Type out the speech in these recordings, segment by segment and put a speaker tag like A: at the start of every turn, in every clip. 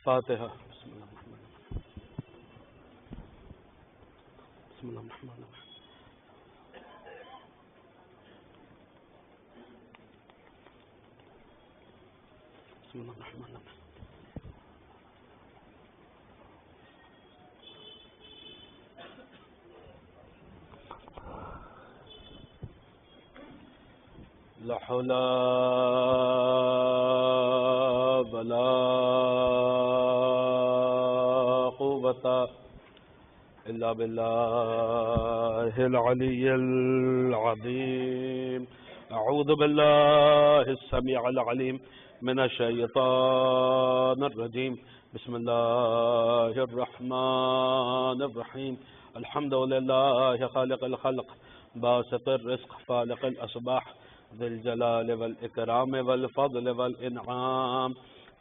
A: فاتحہ. بسم اللہ الرحمن الرحیم. بسم اللہ الرحمن الرحیم. بسم اللہ الرحمن الرحیم. لا حول ولا قوة إلا بالله العلي العظيم. أعوذ بالله السميع العليم من الشيطان الرجيم. بسم الله الرحمن الرحيم. الحمد لله خالق الخلق باسط الرزق فالق الأصباح ذي الجلال والإكرام والفضل والإنعام.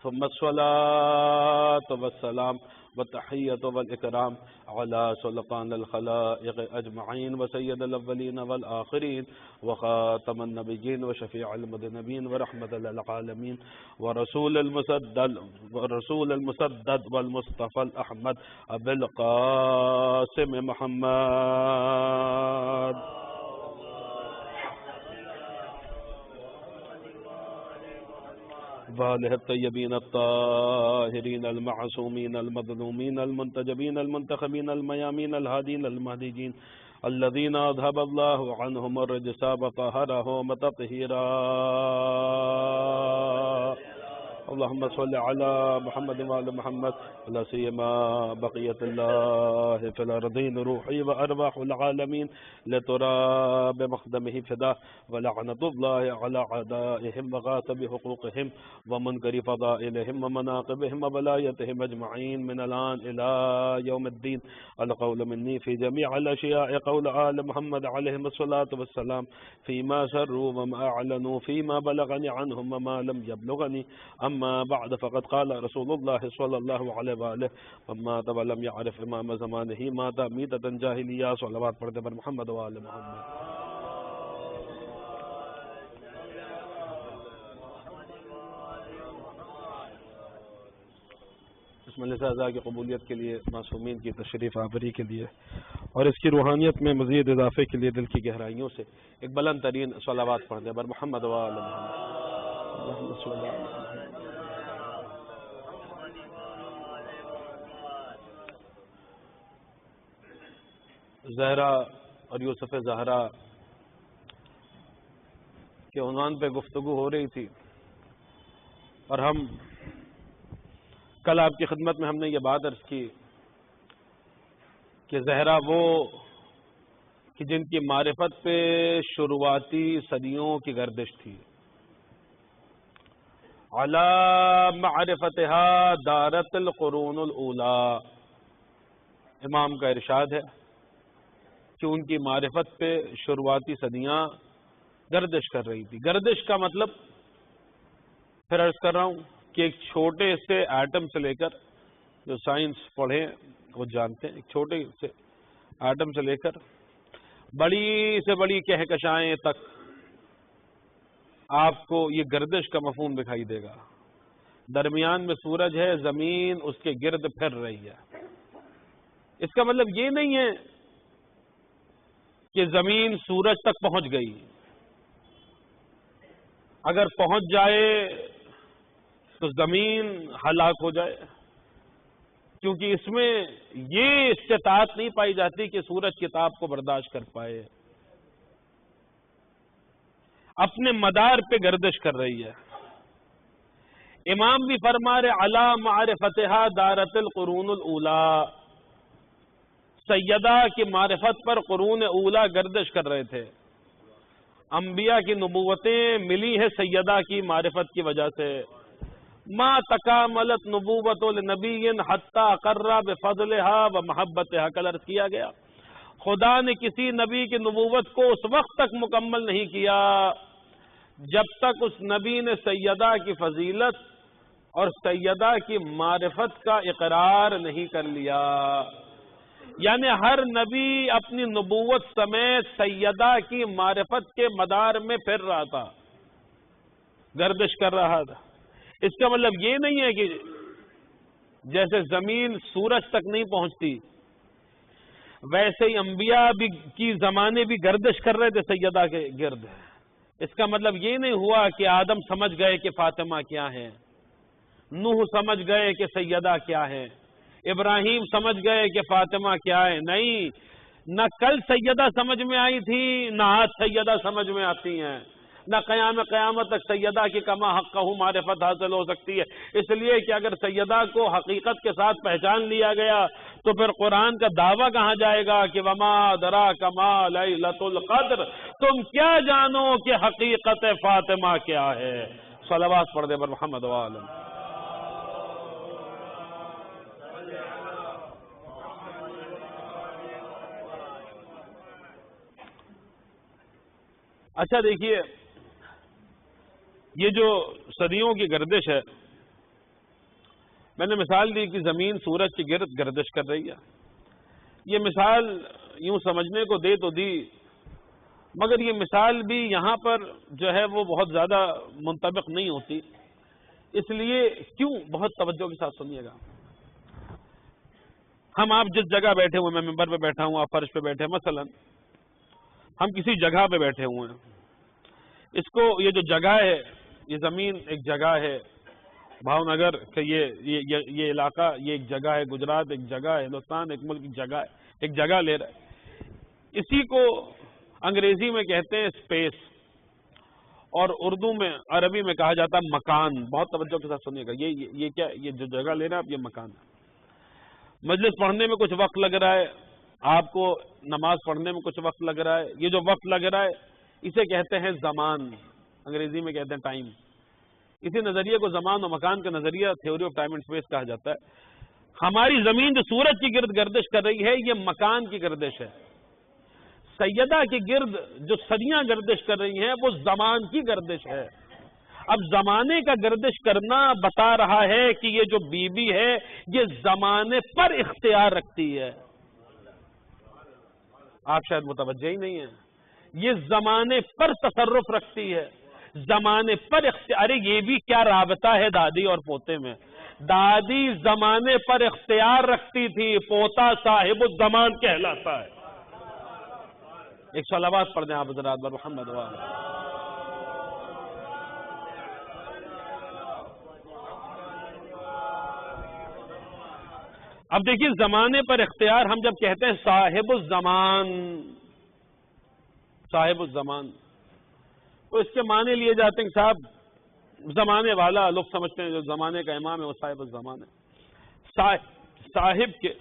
A: ثم الصلاة والسلام والتحية والإكرام على سلطان الخلائق أجمعين وسيد الأولين والآخرين وخاتم النبيين وشفيع المذنبين ورحمة للعالمين ورسول المسدد والمصطفى الأحمد أبي القاسم محمد وآله الطيبين الطاهرين المعصومين المظلومين المنتجبين المنتخبين الميامين الهادين المهديين الذين أذهب الله عنهم الرجس وطهرهم تطهيرا. اللهم صل على محمد وآل محمد ولا سيما بقية الله في الأرضين روحي وأرواح العالمين لتراب مخدمه فداه ولعنة الله على أعدائهم وغاصب حقوقهم ومنكر فضائلهم ومناقبهم وولايتهم أجمعين من الآن إلى يوم الدين. القول مني في جميع الأشياء قول آل محمد عليهم الصلاة والسلام فيما سروا وما أعلنوا فيما بلغني عنهم وما لم يبلغني. أما بعد فقد قال رسول الله صلى الله عليه وآله وما ولم يعرف إمام زمانه مات ميتة جاهلية. صلوات پڑھتے پر محمد وآل محمد. اس مجلس اعزاء کی قبولیت کے لیے معصومین کی تشریف آوری کے لیے اور اس کی روحانیت میں مزید اضافے کے لیے دل کی گہرائیوں سے ایک بلند ترین صلوات پڑھتے پر محمد وآل محمد. اللهم صل على محمد. زہرا اور یوسف زہرا کے عنوان پہ گفتگو ہو رہی تھی اور ہم کل آپ کی خدمت میں ہم نے یہ بات عرض کی کہ زہرا وہ کہ جن کی معرفت پہ شروعاتی صدیوں کی گردش تھی. علی معرفتها دارت القرون الاولی. امام کا ارشاد ہے کہ ان کی معرفت پہ شروعاتی صدیاں گردش کر رہی تھی. گردش کا مطلب پھر عرض کر رہا ہوں کہ ایک چھوٹے سے ایٹم سے لے کر, جو سائنس پڑھیں وہ جانتے ہیں, ایک چھوٹے سے ایٹم سے لے کر بڑی سے بڑی کہکشائیں تک آپ کو یہ گردش کا مفہوم دکھائی دے گا. درمیان میں سورج ہے, زمین اس کے گرد پھر رہی ہے. اس کا مطلب یہ نہیں ہے کہ زمین سورج تک پہنچ گئی. اگر پہنچ جائے تو زمین ہلاک ہو جائے, کیونکہ اس میں یہ استطاعت نہیں پائی جاتی کہ سورج کی تاب کو برداشت کر پائے. اپنے مدار پہ گردش کر رہی ہے. امام بھی فرما رہے علی معرفتها دارت القرون الاولی. سیدہ کی معرفت پر قرون اولا گردش کر رہے تھے. انبیاء کی نبوتیں ملی ہے سیدہ کی معرفت کی وجہ سے. ما تکاملت نبوت لنبی حتی اقر بفضلها و محبتها. کل عرض کیا گیا خدا نے کسی نبی کی نبوت کو اس وقت تک مکمل نہیں کیا جب تک اس نبی نے سیدہ کی فضیلت اور سیدہ کی معرفت کا اقرار نہیں کر لیا. یعنی ہر نبی اپنی نبوت سمیت سیدہ کی معرفت کے مدار میں پھر رہا تھا, گردش کر رہا تھا. اس کا مطلب یہ نہیں ہے کہ جیسے زمین سورج تک نہیں پہنچتی، ویسے ہی انبیاء بھی کی زمانے بھی گردش کر رہے تھے سیدہ کے گرد۔ اس کا مطلب یہ نہیں ہوا کہ آدم سمجھ گئے کہ فاطمہ کیا ہے، نوح سمجھ گئے کہ سیدہ کیا ہے، ابراہیم سمجھ گئے کہ فاطمہ کیا ہے۔ نہیں، نہ کل سیدہ سمجھ میں آئی تھی، نہ آج سیدہ سمجھ میں آتی ہیں، نہ قیامت تک سیدہ کی کما حقہ معرفت حاصل ہو سکتی ہے۔ اس لیے کہ اگر سیدہ کو حقیقت کے ساتھ پہچان لیا گیا تو پھر قرآن کا دعویٰ کہاں جائے گا کہ وما ادراک ما لیلۃ القدر، تم کیا جانو کہ حقیقت فاطمہ کیا ہے۔ صلوات پڑھ دے بر محمد و آلہ۔ اچھا دیکھیے، یہ جو صدیوں کی گردش ہے، میں نے مثال دی کہ زمین سورج کے گرد گردش کر رہی ہے۔ یہ مثال یوں سمجھنے کو دے تو دی، مگر یہ مثال بھی یہاں پر جو ہے وہ بہت زیادہ منطبق نہیں ہوتی۔ اس لیے کیوں، بہت توجہ کے ساتھ سنیے گا۔ ہم آپ جس جگہ بیٹھے ہوئے، میں ممبر پہ بیٹھا ہوں، آپ فرش پہ بیٹھے ہیں، مثلا ہم کسی جگہ پہ بیٹھے ہوئے ہیں، اس کو یہ جو جگہ ہے، یہ زمین ایک جگہ ہے، بھاؤ نگر کہ یہ علاقہ یہ ایک جگہ ہے، گجرات ایک جگہ ہے، ہندوستان ایک ملک جگہ ہے، ایک جگہ لے رہا ہے۔ اسی کو انگریزی میں کہتے ہیں اسپیس، اور اردو میں عربی میں کہا جاتا ہے مکان۔ بہت توجہ کے ساتھ سنیے گا، یہ کیا، یہ جو جگہ لے رہا ہے اب، یہ مکان ہے۔ مجلس پڑھنے میں کچھ وقت لگ رہا ہے، آپ کو نماز پڑھنے میں کچھ وقت لگ رہا ہے، یہ جو وقت لگ رہا ہے اسے کہتے ہیں زمان، انگریزی میں کہتے ہیں ٹائم۔ اسی نظریے کو زمان و مکان کا نظریہ، theory of time and space کہا جاتا ہے۔ ہماری زمین جو سورج کی گرد گردش کر رہی ہے، یہ مکان کی گردش ہے۔ سیدہ کے گرد جو صدیاں گردش کر رہی ہیں، وہ زمان کی گردش ہے۔ اب زمانے کا گردش کرنا بتا رہا ہے کہ یہ جو بی بی ہے، یہ زمانے پر اختیار رکھتی ہے۔ آپ شاید متوجہ ہی نہیں ہیں، یہ زمانے پر تصرف رکھتی ہے، زمانے پر اختیار۔ یہ بھی کیا رابطہ ہے دادی اور پوتے میں؟ دادی زمانے پر اختیار رکھتی تھی، پوتا صاحب الزمان کہلاتا ہے۔ ایک صلوات پڑھ دیں آپ حضرات بر محمد و آلہ۔ اب دیکھیے، زمانے پر اختیار ہم جب کہتے ہیں صاحب الزمان، صاحب الزمان، تو اس کے معنی لیے جاتے ہیں کہ صاحب زمانے والا، لوگ سمجھتے ہیں جو زمانے کا امام ہے وہ صاحب الزمان ہے۔ صاحب کے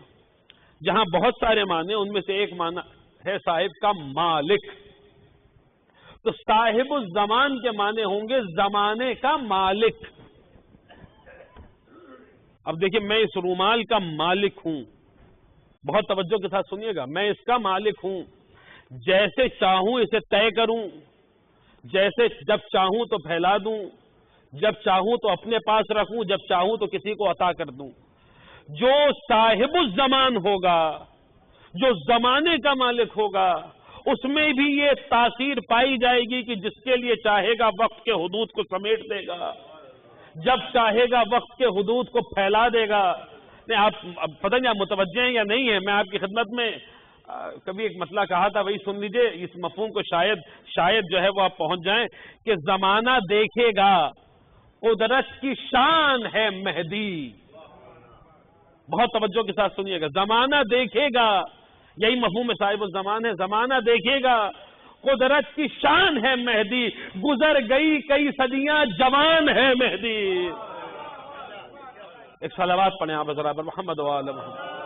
A: جہاں بہت سارے معنی، ان میں سے ایک معنی ہے صاحب کا مالک، تو صاحب الزمان کے معنی ہوں گے زمانے کا مالک۔ اب دیکھیں، میں اس رومال کا مالک ہوں، بہت توجہ کے ساتھ سنیے گا، میں اس کا مالک ہوں، جیسے چاہوں اسے طے کروں، جیسے جب چاہوں تو پھیلا دوں، جب چاہوں تو اپنے پاس رکھوں، جب چاہوں تو کسی کو عطا کر دوں۔ جو صاحب الزمان ہوگا، جو زمانے کا مالک ہوگا، اس میں بھی یہ تاثیر پائی جائے گی کہ جس کے لیے چاہے گا وقت کے حدود کو سمیٹ دے گا، جب چاہے گا وقت کے حدود کو پھیلا دے گا۔ نہیں، آپ پتہ نہیں آپ متوجہ ہیں یا نہیں ہیں، میں آپ کی خدمت میں کبھی ایک مسئلہ کہا تھا، وہی سن لیجئے، اس مفہوم کو شاید جو ہے وہ آپ پہنچ جائیں کہ زمانہ دیکھے گا، قدرت کی شان ہے مہدی۔ بہت توجہ کے ساتھ سنیے گا، زمانہ دیکھے گا، یہی مفہوم صاحب الزمان ہے، زمانہ دیکھے گا، قدرت کی شان ہے مہدی، گزر گئی کئی صدیاں، جوان ہے مہدی۔ ایک صلوات پڑھیں آپ حضرات پر محمد و آل محمد۔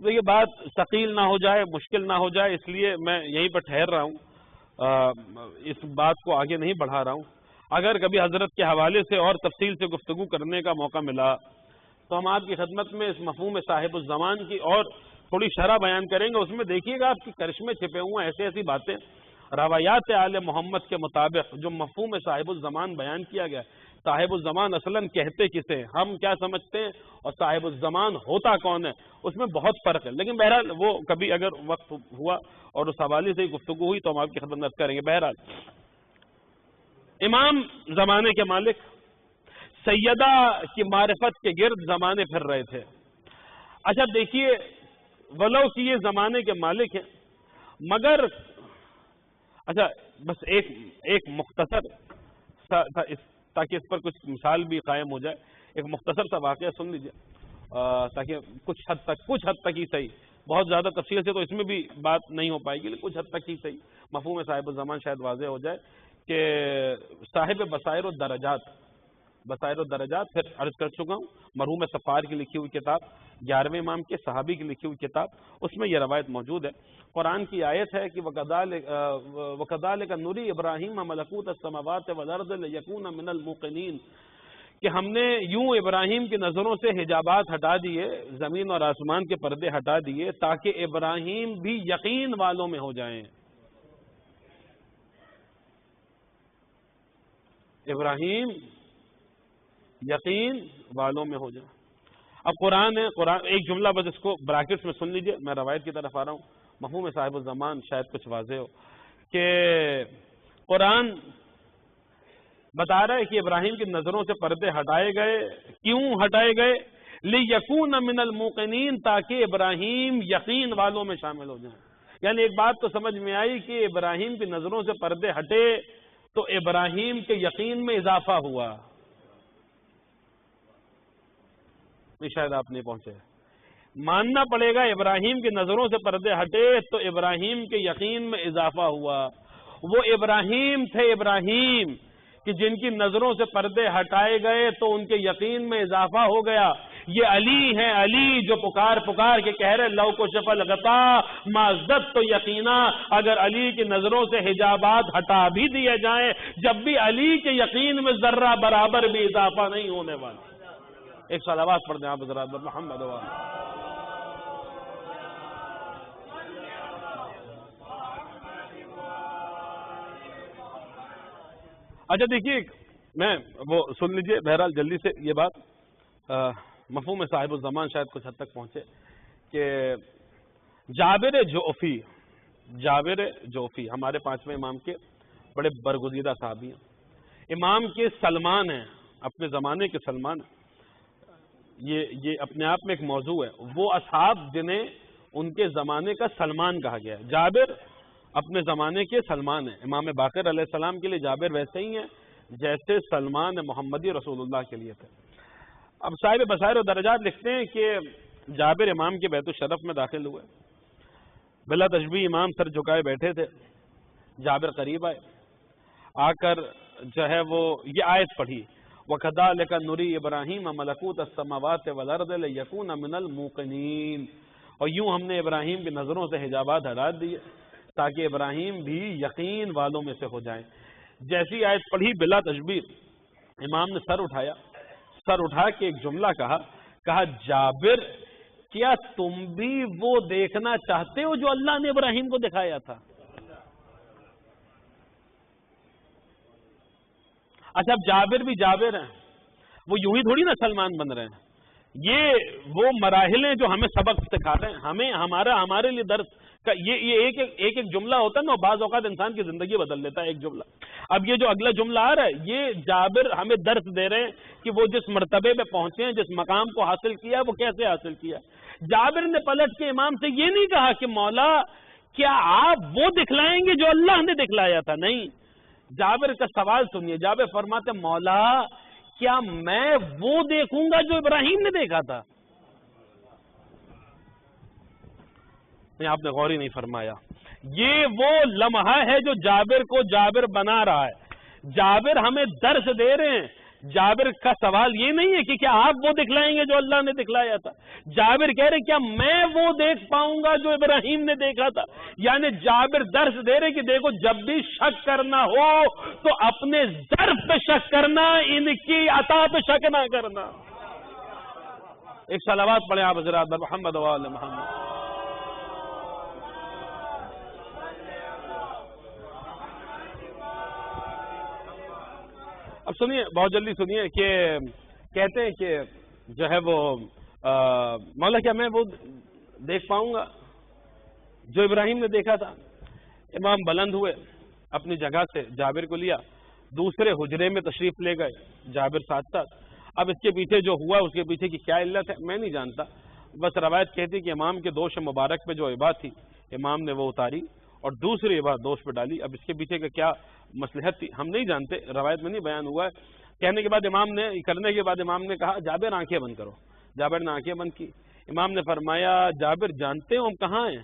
A: تو یہ بات ثقیل نہ ہو جائے، مشکل نہ ہو جائے، اس لیے میں یہیں پر ٹھہر رہا ہوں، اس بات کو آگے نہیں بڑھا رہا ہوں۔ اگر کبھی حضرت کے حوالے سے اور تفصیل سے گفتگو کرنے کا موقع ملا تو ہم آپ کی خدمت میں اس مفہوم صاحب الزمان کی اور تھوڑی شرح بیان کریں گے۔ اس میں دیکھیے گا آپ کی کرشمے چھپے ہوئے ایسے ایسی باتیں، روایات آل محمد کے مطابق جو مفہوم صاحب الزمان بیان کیا گیا ہے۔ صاحب الزمان اصلاً کہتے کسے، ہم کیا سمجھتے ہیں، اور صاحب الزمان ہوتا کون ہے، اس میں بہت فرق ہے۔ لیکن بہرحال وہ کبھی اگر وقت ہوا اور اس حوالے سے ہی گفتگو ہوئی تو ہم آپ کی خدمت کریں گے۔ بہرحال امام زمانے کے مالک سیدہ کی معرفت کے گرد زمانے پھر رہے تھے. اچھا دیکھیے، ولو کہ یہ زمانے کے مالک ہیں مگر اچھا بس ایک مختصر تاکہ اس پر کچھ مثال بھی قائم ہو جائے، ایک مختصر سا واقعہ سن لیجیے تاکہ کچھ حد تک ہی صحیح، بہت زیادہ تفصیل سے تو اس میں بھی بات نہیں ہو پائے گی، لیکن کچھ حد تک ہی صحیح مفہوم صاحب الزمان شاید واضح ہو جائے کہ صاحب بصائر الدرجات پھر عرض کر چکا ہوں، مرحوم صفار کی لکھی ہوئی کتاب، 11ویں امام کے صحابی کی لکھی ہوئی کتاب، اس میں یہ روایت موجود ہے. قرآن کی آیت ہے کہ وَكَذَلِكَ نُرِي إِبْرَاهِيمَ مَلَكُوتَ السَّمَاوَاتِ وَالْأَرْضِ لِيَكُونَ مِنَ الْمُوقِنِينَ کہ ہم نے یوں ابراہیم کی نظروں سے حجابات ہٹا دیے، زمین اور آسمان کے پردے ہٹا دیے تاکہ ابراہیم بھی یقین والوں میں ہو جائیں. ابراہیم یقین والوں میں ہو جائیں. اب قرآن ایک جملہ بس اس کو براکٹس میں سن لیجئے، میں روایت کی طرف آ رہا ہوں، مفہوم صاحب الزمان شاید کچھ واضح ہو کہ قرآن بتا رہا ہے کہ ابراہیم کی نظروں سے پردے ہٹائے گئے. کیوں ہٹائے گئے؟ لِيَكُونَ مِنَ الْمُوقِنِينَ تاکہ ابراہیم یقین والوں میں شامل ہو جائیں. یعنی ایک بات تو سمجھ میں آئی کہ ابراہیم کی نظروں سے پردے ہٹے تو ابراہیم کے یقین میں اضافہ ہوا. شاید آپ نہیں پہنچے. ماننا پڑے گا ابراہیم کی نظروں سے پردے ہٹے تو ابراہیم کے یقین میں اضافہ ہوا. وہ ابراہیم تھے، ابراہیم کہ جن کی نظروں سے پردے ہٹائے گئے تو ان کے یقین میں اضافہ ہو گیا. یہ علی ہیں، علی جو پکار کے کہہ رہے لو کو شفل غطا معذت تو یقینا. اگر علی کی نظروں سے حجابات ہٹا بھی دیے جائیں جب بھی علی کے یقین میں ذرہ برابر بھی اضافہ نہیں ہونے والا. ایک صلوات پڑھ دیں آپ حضرات محمد و اچھا دیکھیے، میں وہ سن لیجئے بہرحال جلدی سے یہ بات مفہوم صاحب الزمان شاید کچھ حد تک پہنچے کہ جابر جوفی ہمارے 5ویں امام کے بڑے برگزیدہ صحابی ہیں. امام کے سلمان ہیں، اپنے زمانے کے سلمان ہیں. یہ اپنے آپ میں ایک موضوع ہے. وہ اصحاب جنہیں ان کے زمانے کا سلمان کہا گیا ہے. جابر اپنے زمانے کے سلمان ہیں. امام باقر علیہ السلام کے لیے جابر ویسے ہی ہیں جیسے سلمان محمدی رسول اللہ کے لیے تھے. اب صاحب بصائر و درجات لکھتے ہیں کہ جابر امام کے بیت الشرف میں داخل ہوئے، بلا تشبیہ امام سر جھکائے بیٹھے تھے. جابر قریب آئے، آ کر جو ہے وہ یہ آیت پڑھی وَكَذَلِكَ نُرِي إِبْرَاهِيمَ مَلَكُوتَ السَّمَاوَاتِ وَالْأَرْضِ لِيَكُونَ مِنَ الْمُوقِنِينَ. اور یوں ہم نے ابراہیم کی نظروں سے حجابات ہٹا دیے تاکہ ابراہیم بھی یقین والوں میں سے ہو جائیں. جیسی آیت پڑھی بلا تشبیہ امام نے سر اٹھا کے ایک جملہ کہا جابر کیا تم بھی وہ دیکھنا چاہتے ہو جو اللہ نے ابراہیم کو دکھایا تھا؟ اچھا اب جابر بھی جابر ہیں، وہ یوں ہی تھوڑی نا سلمان بن رہے ہیں. یہ وہ مراحل ہیں جو ہمیں سبق سکھا رہے ہیں. ہمارے لیے درس کا یہ ایک جملہ ہوتا ہے نا، بعض اوقات انسان کی زندگی بدل دیتا ہے ایک جملہ. اب یہ جو اگلا جملہ آ رہا ہے یہ جابر ہمیں درس دے رہے ہیں کہ وہ جس مرتبے پہ پہنچے ہیں، جس مقام کو حاصل کیا وہ کیسے حاصل کیا. جابر نے پلٹ کے امام سے یہ نہیں کہا کہ مولا کیا آپ وہ دکھلائیں گے جو اللہ نے دکھلایا تھا. نہیں، جابر کا سوال سنیے. جابر فرماتے مولا کیا میں وہ دیکھوں گا جو ابراہیم نے دیکھا تھا؟ نہیں، آپ نے غور ہی نہیں فرمایا. یہ وہ لمحہ ہے جو جابر کو جابر بنا رہا ہے. جابر ہمیں درس دے رہے ہیں. جابر کا سوال یہ نہیں ہے کہ کیا آپ وہ دکھلائیں گے جو اللہ نے دکھلایا تھا. جابر کہہ رہے کیا میں وہ دیکھ پاؤں گا جو ابراہیم نے دیکھا تھا. یعنی جابر درس دے رہے کہ دیکھو جب بھی شک کرنا ہو تو اپنے ظرف پہ شک کرنا، ان کی عطا پہ شک نہ کرنا. ایک صلوات پڑھیں آپ حضرات محمد و آل محمد. اب سنیے، بہت جلدی سنیے کہ کہتے ہیں کہ جو ہے وہ مولا کیا میں وہ دیکھ پاؤں گا جو ابراہیم نے دیکھا تھا. امام بلند ہوئے، اپنی جگہ سے جابر کو لیا، دوسرے حجرے میں تشریف لے گئے جابر ساتھ ساتھ. اب اس کے پیچھے جو ہوا اس کے پیچھے کی کیا علت ہے میں نہیں جانتا، بس روایت کہتی کہ امام کے دوش مبارک پہ جو عبا تھی امام نے وہ اتاری اور دوسری عبا دوش پہ ڈالی. اب اس کے پیچھے کا کیا مصلحت تھی ہم نہیں جانتے، روایت میں نہیں بیان ہوا ہے. کہنے کے بعد کرنے کے بعد امام نے کہا جابر آنکھیں بند کرو. جابر نے آنکھیں بند کی. امام نے فرمایا جابر جانتے ہو ہم کہاں ہیں؟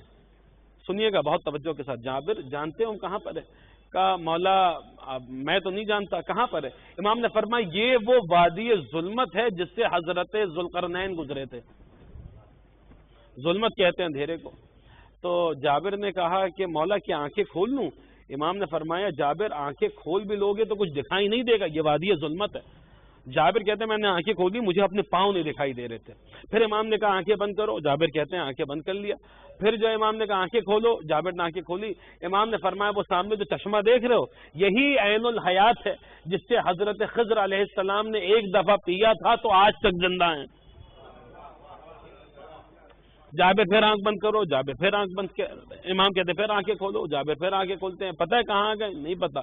A: سنیے گا بہت توجہ کے ساتھ. جابر جانتے ہو ہم کہاں پر ہے؟ کہا مولا میں تو نہیں جانتا، کہاں پر ہے؟ امام نے فرمایا یہ وہ وادی ظلمت ہے جس سے حضرت ذوالقرنین گزرے تھے. ظلمت کہتے ہیں اندھیرے کو. تو جابر نے کہا کہ مولا کیا آنکھیں کھول لوں؟ امام نے فرمایا جابر آنکھیں کھول بھی لوگے تو کچھ دکھائی نہیں دے گا، یہ وادی ظلمت ہے. جابر کہتے ہیں میں نے آنکھیں کھولی مجھے اپنے پاؤں نہیں دکھائی دے رہے تھے. پھر امام نے کہا آنکھیں بند کرو. جابر کہتے ہیں آنکھیں بند کر لیا. پھر جو امام نے کہا آنکھیں کھولو، جابر نے آنکھیں کھولی. امام نے فرمایا وہ سامنے جو چشمہ دیکھ رہے ہو یہی عین الحیات ہے جس سے حضرت خضر علیہ السلام نے ایک دفعہ پیا تھا تو آج تک زندہ ہیں. جابر پھر آنکھ بند کرو. جابر پھر آنکھ بند امام کہتے ہیں پھر آنکھیں کھولو. جابر پھر آنکھیں کھولتے ہیں. پتہ ہے کہاں آ گئے؟ نہیں پتا.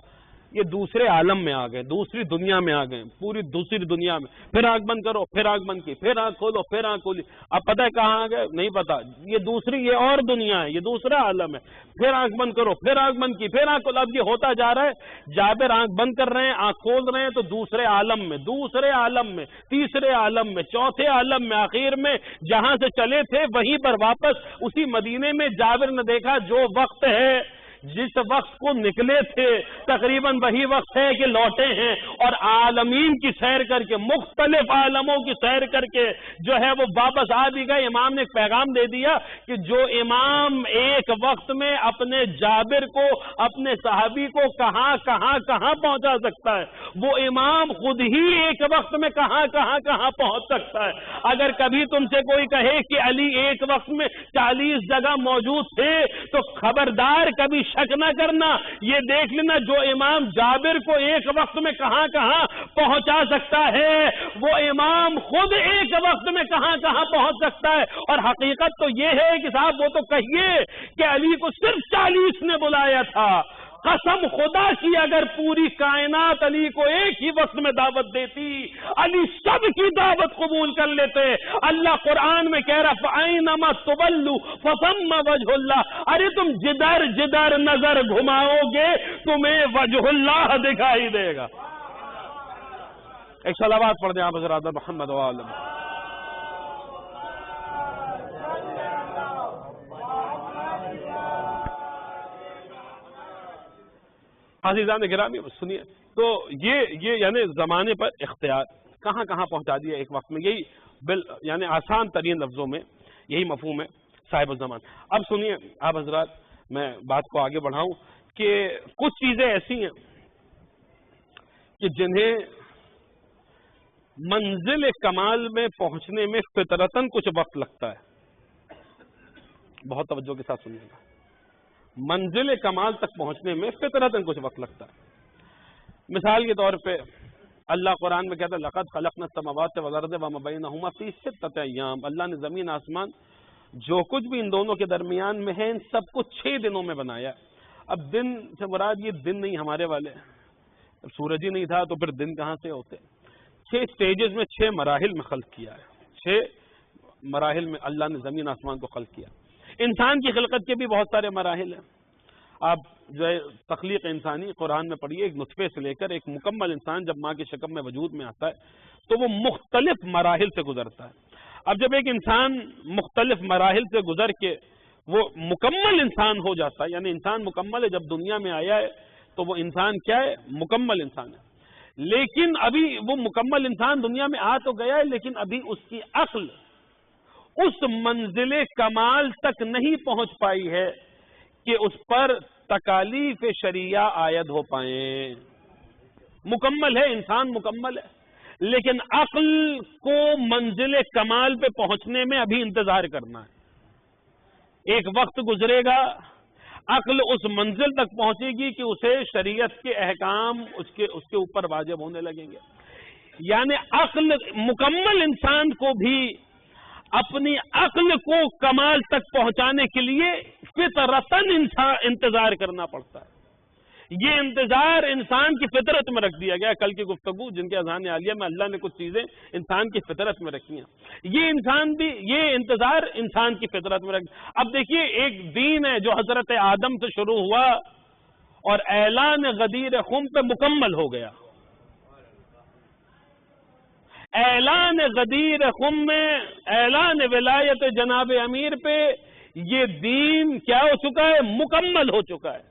A: یہ دوسرے عالم میں آ گئے، دوسری دنیا میں آ گئے، پوری دوسری دنیا میں. پھر آنکھ بند کرو، پھر آنکھ بند کی، پھر آنکھ کھولو، پھر آنکھ کھولی. اب پتہ ہے کہاں آ گئے؟ نہیں پتا. یہ اور دنیا ہے، یہ دوسرا عالم ہے. پھر آنکھ بند کرو، پھر آنکھ بند کی، پھر آنکھ کھولو. اب یہ ہوتا جا رہا ہے. جابر آنکھ بند کر رہے ہیں، آنکھ کھول رہے ہیں تو دوسرے عالم میں، دوسرے عالم میں، تیسرے عالم میں، چوتھے عالم میں، آخر میں جہاں سے چلے تھے وہیں پر واپس اسی مدینے میں جابر نے دیکھا جو وقت ہے جس وقت کو نکلے تھے تقریباً وہی وقت ہے کہ لوٹے ہیں اور عالمین کی سیر کر کے، مختلف عالموں کی سیر کر کے جو ہے وہ واپس آ بھی گئے. امام نے ایک پیغام دے دیا کہ جو امام ایک وقت میں اپنے جابر کو، اپنے صحابی کو کہاں کہاں کہاں پہنچا سکتا ہے وہ امام خود ہی ایک وقت میں کہاں کہاں کہاں پہنچ سکتا ہے. اگر کبھی تم سے کوئی کہے کہ علی ایک وقت میں 40 جگہ موجود تھے تو خبردار کبھی شک نہ کرنا، یہ دیکھ لینا جو امام جابر کو ایک وقت میں کہاں کہاں پہنچا سکتا ہے وہ امام خود ایک وقت میں کہاں کہاں پہنچ سکتا ہے. اور حقیقت تو یہ ہے کہ صاحب وہ تو کہیے کہ علی کو صرف 40 نے بلایا تھا. قسم خدا کی اگر پوری کائنات علی کو ایک ہی وقت میں دعوت دیتی علی سب کی دعوت قبول کر لیتے. اللہ قرآن میں کہہ رہا فَأَيْنَمَا تُوَلُّوا فَثَمَّ وَجْهُ اللَّهِ. ارے تم جدھر جدھر نظر گھماؤ گے تمہیں وجہ اللہ دکھائی دے گا. ایک صلوات پڑھ دیں آپ حضرات محمد وآلہ. عزیزان گرامی سنیے تو یہ یعنی زمانے پر اختیار کہاں کہاں پہنچا دیا ایک وقت میں. یہی یعنی آسان ترین لفظوں میں یہی مفہوم ہے صاحب الزمان. اب سنیے آپ حضرات میں بات کو آگے بڑھاؤں کہ کچھ چیزیں ایسی ہیں کہ جنہیں منزل کمال میں پہنچنے میں فطرتاً کچھ وقت لگتا ہے. بہت توجہ کے ساتھ سنیے گا. منزل کمال تک پہنچنے میں فطرتاً کچھ وقت لگتا ہے. مثال کے طور پہ اللہ قرآن میں کہتا ہے لَقَدْ خَلَقْنَا السَّمَاوَاتِ وَالْأَرْضَ وَمَا بَيْنَهُمَا فِي سِتَّةِ أَيَّامٍ. اللہ نے زمین آسمان جو کچھ بھی ان دونوں کے درمیان میں ہے ان سب کو 6 دنوں میں بنایا. اب دن سے مراد یہ دن نہیں ہمارے والے، سورج ہی نہیں تھا تو پھر دن کہاں سے ہوتے. 6 سٹیجز میں 6 مراحل میں خلق کیا ہے. 6 مراحل میں اللہ نے زمین آسمان کو خلق کیا. انسان کی خلقت کے بھی بہت سارے مراحل ہیں. آپ جو ہے تخلیق انسانی قرآن میں پڑھیے، ایک نطفے سے لے کر ایک مکمل انسان جب ماں کی شکم میں وجود میں آتا ہے تو وہ مختلف مراحل سے گزرتا ہے. اب جب ایک انسان مختلف مراحل سے گزر کے وہ مکمل انسان ہو جاتا ہے، یعنی انسان مکمل ہے، جب دنیا میں آیا ہے تو وہ انسان کیا ہے؟ مکمل انسان ہے. لیکن ابھی وہ مکمل انسان دنیا میں آ تو گیا ہے لیکن ابھی اس کی عقل اس منزل کمال تک نہیں پہنچ پائی ہے کہ اس پر تکالیف شریعہ عائد ہو پائیں. مکمل ہے انسان، مکمل ہے، لیکن عقل کو منزل کمال پہ پہنچنے میں ابھی انتظار کرنا ہے. ایک وقت گزرے گا، عقل اس منزل تک پہنچے گی کہ اسے شریعت کے احکام اس کے اوپر واجب ہونے لگیں گے. یعنی عقل مکمل انسان کو بھی اپنی عقل کو کمال تک پہنچانے کے لیے فطرتاً انتظار کرنا پڑتا ہے. یہ انتظار انسان کی فطرت میں رکھ دیا گیا. کل کی گفتگو جن کے اذان عالیہ میں اللہ نے کچھ چیزیں انسان کی فطرت میں رکھی ہیں, یہ انتظار انسان کی فطرت میں رکھ. اب دیکھیے ایک دین ہے جو حضرت آدم سے شروع ہوا اور اعلان غدیر خم پہ مکمل ہو گیا. اعلان غدیر خم میں اعلان ولایت جناب امیر پہ یہ دین کیا ہو چکا ہے؟ مکمل ہو چکا ہے.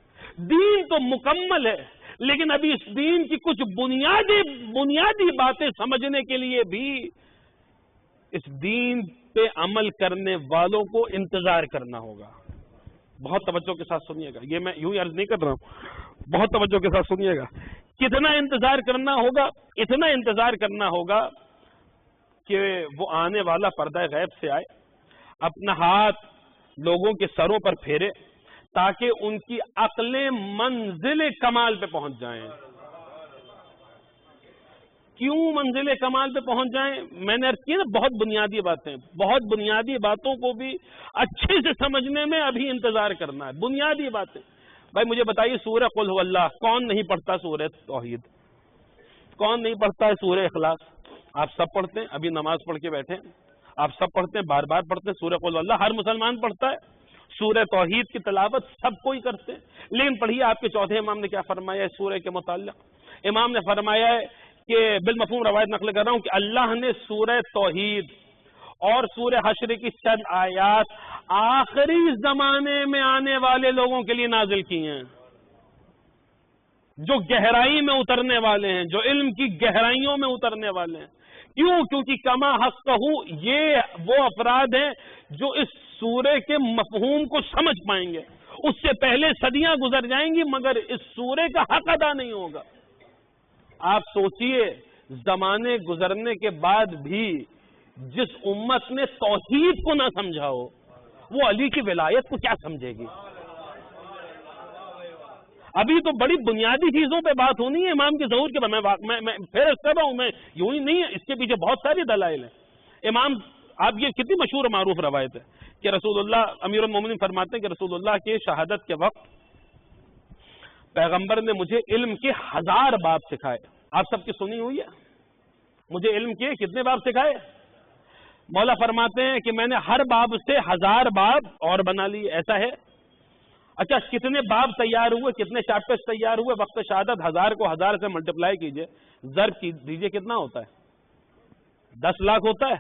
A: دین تو مکمل ہے, لیکن ابھی اس دین کی کچھ بنیادی باتیں سمجھنے کے لیے بھی اس دین پہ عمل کرنے والوں کو انتظار کرنا ہوگا. بہت توجہ کے ساتھ سنیے گا, یہ میں یوں ہی عرض نہیں کر رہا ہوں, بہت توجہ کے ساتھ سنیے گا. کتنا انتظار کرنا ہوگا؟ اتنا انتظار کرنا ہوگا کہ وہ آنے والا پردہ غیب سے آئے, اپنا ہاتھ لوگوں کے سروں پر پھیرے تاکہ ان کی عقلیں منزل کمال پہ پہنچ جائیں. کیوں منزل کمال پہ پہنچ جائیں؟ میں نے عرض کی نا, بہت بنیادی باتیں, بہت بنیادی باتوں کو بھی اچھے سے سمجھنے میں ابھی انتظار کرنا ہے. بنیادی باتیں. بھائی مجھے بتائیے, سورہ قل هو اللہ کون نہیں پڑھتا؟ سورہ توحید کون نہیں پڑھتا ہے؟ سورہ اخلاص آپ سب پڑھتے ہیں, ابھی نماز پڑھ کے بیٹھے ہیں, آپ سب پڑھتے ہیں, بار بار پڑھتے ہیں. سورہ قل هو اللہ ہر مسلمان پڑھتا ہے. سورہ توحید کی تلاوت سب کوئی کرتے ہیں. لیکن پڑھیے آپ کے چوتھے امام نے کیا فرمایا ہے سورہ کے متعلق. امام نے فرمایا ہے کہ بالمفہوم روایت نقل کر رہا ہوں کہ اللہ نے سورہ توحید اور سورہ حشر کی چند آیات آخری زمانے میں آنے والے لوگوں کے لیے نازل کی ہیں, جو گہرائی میں اترنے والے ہیں, جو علم کی گہرائیوں میں اترنے والے ہیں. کیوں؟ کیونکہ کما حقہ یہ وہ افراد ہیں جو اس سورے کے مفہوم کو سمجھ پائیں گے. اس سے پہلے صدیاں گزر جائیں گی مگر اس سورے کا حق ادا نہیں ہوگا. آپ سوچئے, زمانے گزرنے کے بعد بھی جس امت نے توحید کو نہ سمجھا ہو وہ علی کی ولایت کو کیا سمجھے گی؟ ابھی تو بڑی بنیادی چیزوں پہ بات ہونی ہے امام کے ظہور کے بعد. میں پھر کر رہا ہوں, میں یوں ہی نہیں ہے, اس کے پیچھے بہت ساری دلائل ہیں. امام, آپ یہ کتنی مشہور و معروف روایت ہے کہ رسول اللہ امیر المومنین فرماتے ہیں کہ رسول اللہ کے شہادت کے وقت پیغمبر نے مجھے علم کے 1000 باب سکھائے. آپ سب کی سنی ہوئی ہے, مجھے علم کے کتنے باب سکھائے؟ مولا فرماتے ہیں کہ میں نے ہر باب سے 1000 باب اور بنا لی. ایسا ہے؟ اچھا کتنے باب تیار ہوئے, کتنے چیپٹرز تیار ہوئے؟ وقت شہادت 1000 کو 1000 سے ملٹیپلائی کیجئے, ضرب دیجئے, کتنا ہوتا ہے؟ 10 لاکھ ہوتا ہے.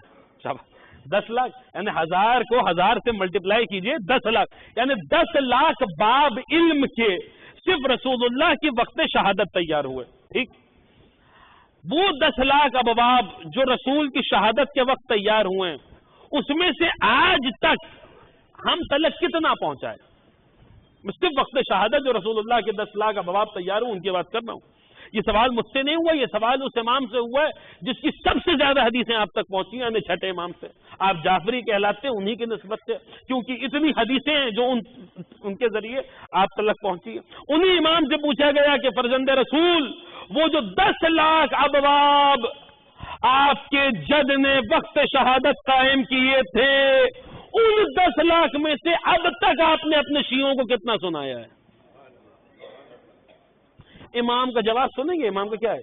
A: 10 لاکھ یعنی 1000 کو 1000 سے ملٹیپلائی کیجئے 10 لاکھ, یعنی 10 لاکھ باب علم کے صرف رسول اللہ کی وقت شہادت تیار ہوئے. ٹھیک, وہ 10 لاکھ ابواب جو رسول کی شہادت کے وقت تیار ہوئے ہیں اس میں سے آج تک ہم تلک کتنا پہنچا ہے؟ صرف وقت شہادت جو رسول اللہ کے 10 لاکھ ابواب تیار ہوں ان کی بات کر رہا ہوں. یہ سوال مجھ سے نہیں ہوا, یہ سوال اس امام سے ہوا ہے جس کی سب سے زیادہ حدیثیں آپ تک پہنچی ہیں, یعنی چھٹے امام سے. آپ جعفری کہلاتے ہیں انہی کی نسبت سے, کیونکہ اتنی حدیثیں ہیں جو ان کے ذریعے آپ تک پہنچی ہیں. انہی امام سے پوچھا گیا کہ فرزند رسول, وہ جو 10 لاکھ ابواب آپ کے جد نے وقت شہادت قائم کیے تھے, ان 10 لاکھ میں سے اب تک آپ نے اپنے شیعوں کو کتنا سنایا ہے؟ امام کا جواب سنیں گے. امام کا کیا ہے؟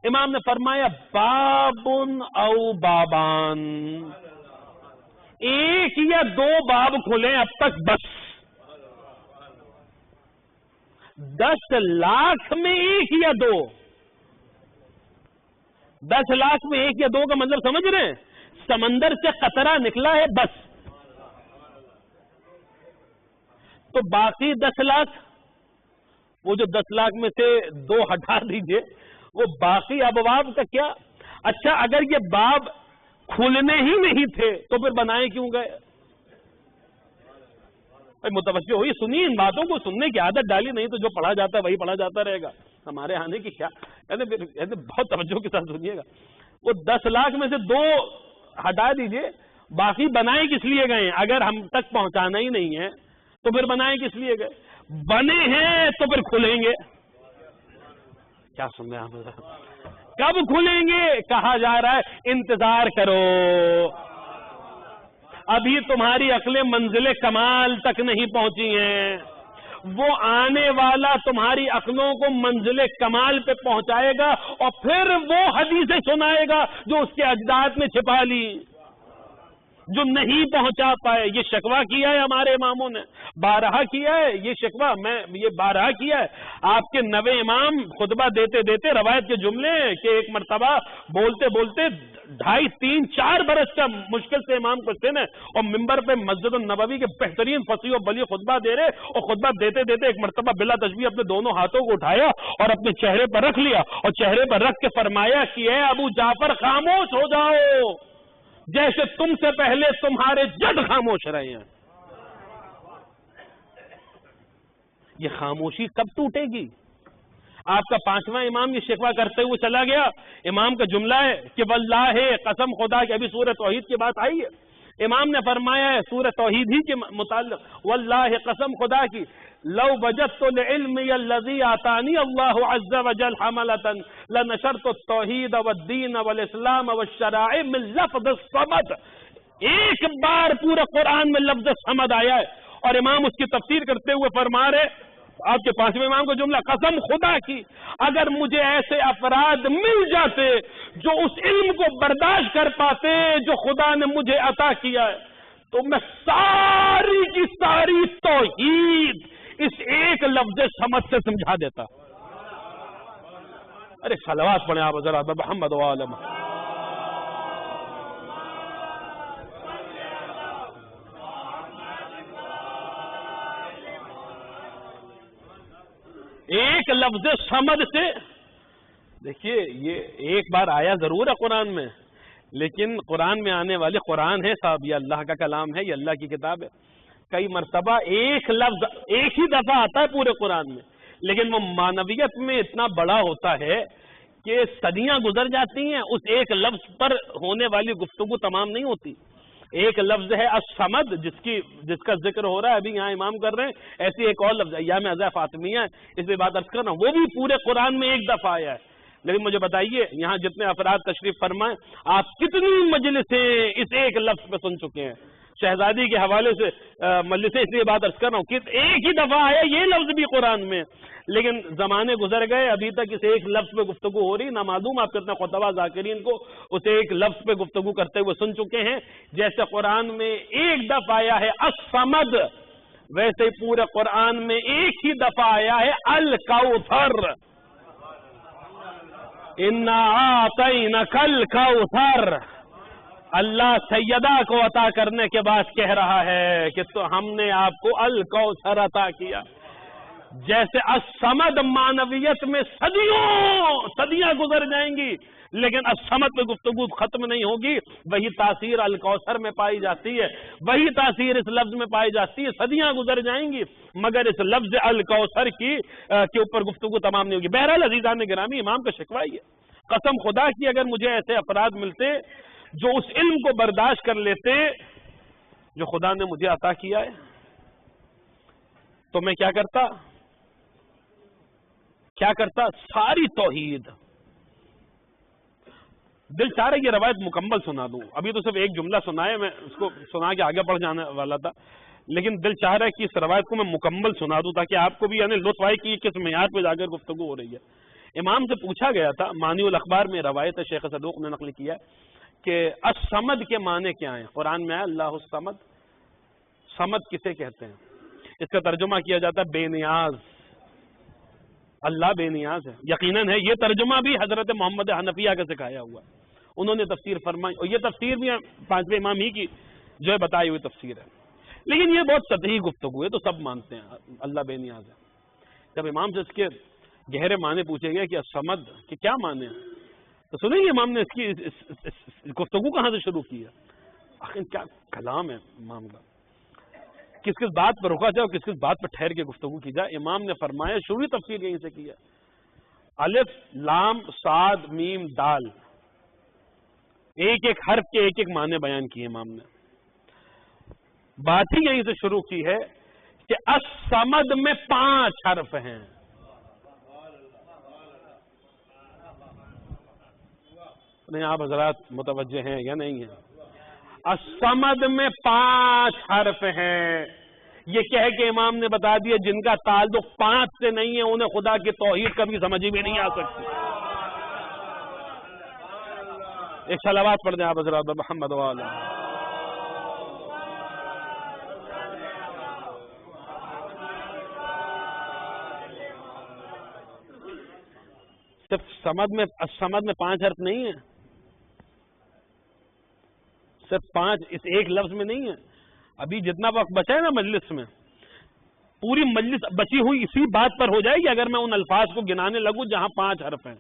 A: امام نے فرمایا بابن او بابان, 1 یا 2 باب کھلیں اب تک بس. 10 لاکھ میں 1 یا 2, 10 لاکھ میں 1 یا 2 کا مطلب سمجھ رہے ہیں؟ سمندر سے قطرہ نکلا ہے بس. تو باقی 10 لاکھ, وہ جو 10 لاکھ میں سے 2 ہٹا دیجئے, وہ باقی ابواب کا کیا؟ اچھا اگر یہ باب کھلنے ہی نہیں تھے تو پھر بنائے کیوں گئے؟ متوجہ ہوئی, سنی ان باتوں کو, سننے کی عادت ڈالی, نہیں تو جو پڑھا جاتا ہے وہی پڑھا جاتا رہے گا. ہمارے آنے کی کیا, یعنی بہت توجہ کے ساتھ سنیے گا. وہ 10 لاکھ میں سے 2 ہٹا دیجئے, باقی بنائے کس لیے گئے؟ اگر ہم تک پہنچانا ہی نہیں ہے تو پھر بنائے کس لیے گئے؟ بنے ہیں تو پھر کھلیں گے. کیا سن رہے ہیں آپ؟ کب کھلیں گے؟ کہا جا رہا ہے انتظار کرو, ابھی تمہاری عقلیں منزل کمال تک نہیں پہنچی ہیں. وہ آنے والا تمہاری عقلوں کو منزل کمال پہ پہنچائے گا اور پھر وہ حدیثیں سنائے گا جو اس کے اجداد میں چھپا لی، جو نہیں پہنچا پائے۔ یہ شکوہ کیا ہے ہمارے اماموں نے، بارہا کیا ہے یہ شکوہ، میں یہ بارہا کیا ہے۔ آپ کے 9 امام خطبہ دیتے دیتے روایت کے جملے کہ ایک مرتبہ بولتے بولتے 2.5 3 4 برس کا مشکل سے امام کو سن ہے اور ممبر پہ مسجد النبوی کے بہترین فصیح و بلی خطبہ دے رہے، اور خطبہ دیتے دیتے ایک مرتبہ بلا تشبیہ اپنے دونوں ہاتھوں کو اٹھایا اور اپنے چہرے پر رکھ لیا اور چہرے پر رکھ کے فرمایا کہ اے ابو جعفر خاموش ہو جاؤ، جیسے تم سے پہلے تمہارے جد خاموش رہے ہیں۔ یہ خاموشی کب ٹوٹے گی؟ آپ کا 5واں امام یہ شکوہ کرتے ہوئے چلا گیا، امام کا جملہ ہے کہ واللہ قسم خدا کی، ابھی سورہ توحید کی بات آئی ہے، امام نے فرمایا ہے سورہ توحید ہی کے متعلق، واللہ قسم خدا کی، لو وجدت لعلمی الذی آتانی اللہ عز وجل حملتا لنشرت التوحید والدین والاسلام والشرائع من لفظ الصمد۔ ایک بار پورا قرآن میں لفظ صمد آیا ہے اور امام اس کی تفسیر کرتے ہوئے فرما رہے، آپ کے 5ویں امام کو جملہ، قسم خدا کی اگر مجھے ایسے افراد مل جاتے جو اس علم کو برداشت کر پاتے جو خدا نے مجھے عطا کیا ہے، تو میں ساری کی ساری توحید اس ایک لفظ سمجھ سے سمجھا دیتا۔ ارے صلوات پڑھیں آپ حضرات محمد و آل محمد۔ ایک لفظ سمجھ سے، دیکھیے یہ ایک بار آیا ضرور ہے قرآن میں، لیکن قرآن میں آنے والے قرآن ہے صاحب، یہ اللہ کا کلام ہے، یہ اللہ کی کتاب ہے، کئی مرتبہ ایک لفظ ایک ہی دفعہ آتا ہے پورے قرآن میں، لیکن وہ معنویت میں اتنا بڑا ہوتا ہے کہ صدیاں گزر جاتی ہیں، اس ایک لفظ پر ہونے والی گفتگو تمام نہیں ہوتی۔ ایک لفظ ہے الصمد جس کا ذکر ہو رہا ہے، ابھی یہاں امام کر رہے ہیں، ایسی ایک اور لفظ ہے ایام اعضاء فاطمیہ ہے، اس پہ بات عرض کرنا، وہ بھی پورے قرآن میں ایک دفعہ آیا ہے۔ لیکن مجھے بتائیے یہاں جتنے افراد تشریف فرمائیں، آپ کتنی مجلسیں اس ایک لفظ پہ سن چکے ہیں؟ شہزادی کے حوالے سے مجلسیں اس لیے بات عرض کر رہا ہوں کہ ایک ہی دفعہ آیا یہ لفظ بھی قرآن میں، لیکن زمانے گزر گئے، ابھی تک اس ایک لفظ پہ گفتگو ہو رہی، نہ معلوم آپ کتنے خطبہ ذاکرین کو اس ایک لفظ پہ گفتگو کرتے ہوئے سن چکے ہیں۔ جیسے قرآن میں ایک دفعہ آیا ہے الصمد، ویسے ہی پورے قرآن میں ایک ہی دفعہ آیا ہے الکوثر، انا اعطینک الکوثر۔ اللہ سیدہ کو عطا کرنے کے بعد کہہ رہا ہے کہ تو ہم نے آپ کو الکوثر عطا کیا۔ جیسے الصمد معنویت میں صدیاں گزر جائیں گی، لیکن الصمد پہ گفتگو ختم نہیں ہوگی، وہی تاثیر الکوثر میں پائی جاتی ہے، وہی تاثیر اس لفظ میں پائی جاتی ہے، صدیاں گزر جائیں گی مگر اس لفظ الکوثر کے اوپر گفتگو تمام نہیں ہوگی۔ بہرحال عزیزان گرامی، امام کا شکوہ ہی ہے، قسم خدا کی اگر مجھے ایسے افراد ملتے جو اس علم کو برداشت کر لیتے جو خدا نے مجھے عطا کیا ہے، تو میں کیا کرتا ساری توحید۔ دل چاہ رہا ہے یہ روایت مکمل سنا دوں، ابھی تو صرف ایک جملہ سنا ہے، میں اس کو سنا کے آگے بڑھ جانے والا تھا، لیکن دل چاہ رہا ہے کہ اس روایت کو میں مکمل سنا دوں تاکہ آپ کو بھی یعنی لطف آئے کہ کس معیار پہ جا کر گفتگو ہو رہی ہے۔ امام سے پوچھا گیا تھا، مانی الاخبار میں روایت ہے، شیخ صدوق نے نقل کیا کہ الصمد کے معنی کیا ہیں؟ قرآن میں ہے اللہ الصمد، صمد کسے کہتے ہیں؟ اس کا ترجمہ کیا جاتا ہے بے نیاز، اللہ بے نیاز ہے۔ یقیناً ہے، یہ ترجمہ بھی حضرت محمد حنفیہ کا سکھایا ہوا ہے، انہوں نے تفسیر فرمائی، اور یہ تفسیر بھی 5ویں امام ہی کی جو ہے بتائی ہوئی تفسیر ہے، لیکن یہ بہت سطحی گفتگو ہے، تو سب مانتے ہیں اللہ بے نیاز ہے۔ جب امام سے اس کے گہرے معنی پوچھے گئے کہ الصمد کہ کیا معنی ہے، تو سنیں گے امام نے اس کی گفتگو کہاں سے شروع کی ہے، آخر کیا کلام ہے امام کا، کس کس بات پر رکا جائے اور کس کس بات پر ٹھہر کے گفتگو کی جائے۔ امام نے فرمایا، شروعی تفسیر یہیں سے کی ہے، الف لام صاد میم دال، ایک ایک حرف کے ایک ایک معنی بیان کیے امام نے، بات ہی یہیں سے شروع کی ہے کہ الصمد میں 5 حرف ہیں۔ نہیں آپ حضرات متوجہ ہیں یا نہیں ہیں؟ الصمد میں 5 حرف ہیں، یہ کہہ کے امام نے بتا دیا جن کا تعلق 5 سے نہیں ہے انہیں خدا کی توحید کبھی سمجھ بھی نہیں آ سکتی. ایک صلوات پڑھ دیں آپ حضرات محمد والا. صرف سمد میں 5 حرف نہیں ہے، صرف 5 اس ایک لفظ میں نہیں ہے. ابھی جتنا وقت بچا ہے نا مجلس میں، پوری مجلس بچی ہوئی اسی بات پر ہو جائے گی اگر میں ان الفاظ کو گنانے لگوں جہاں 5 حرف ہیں.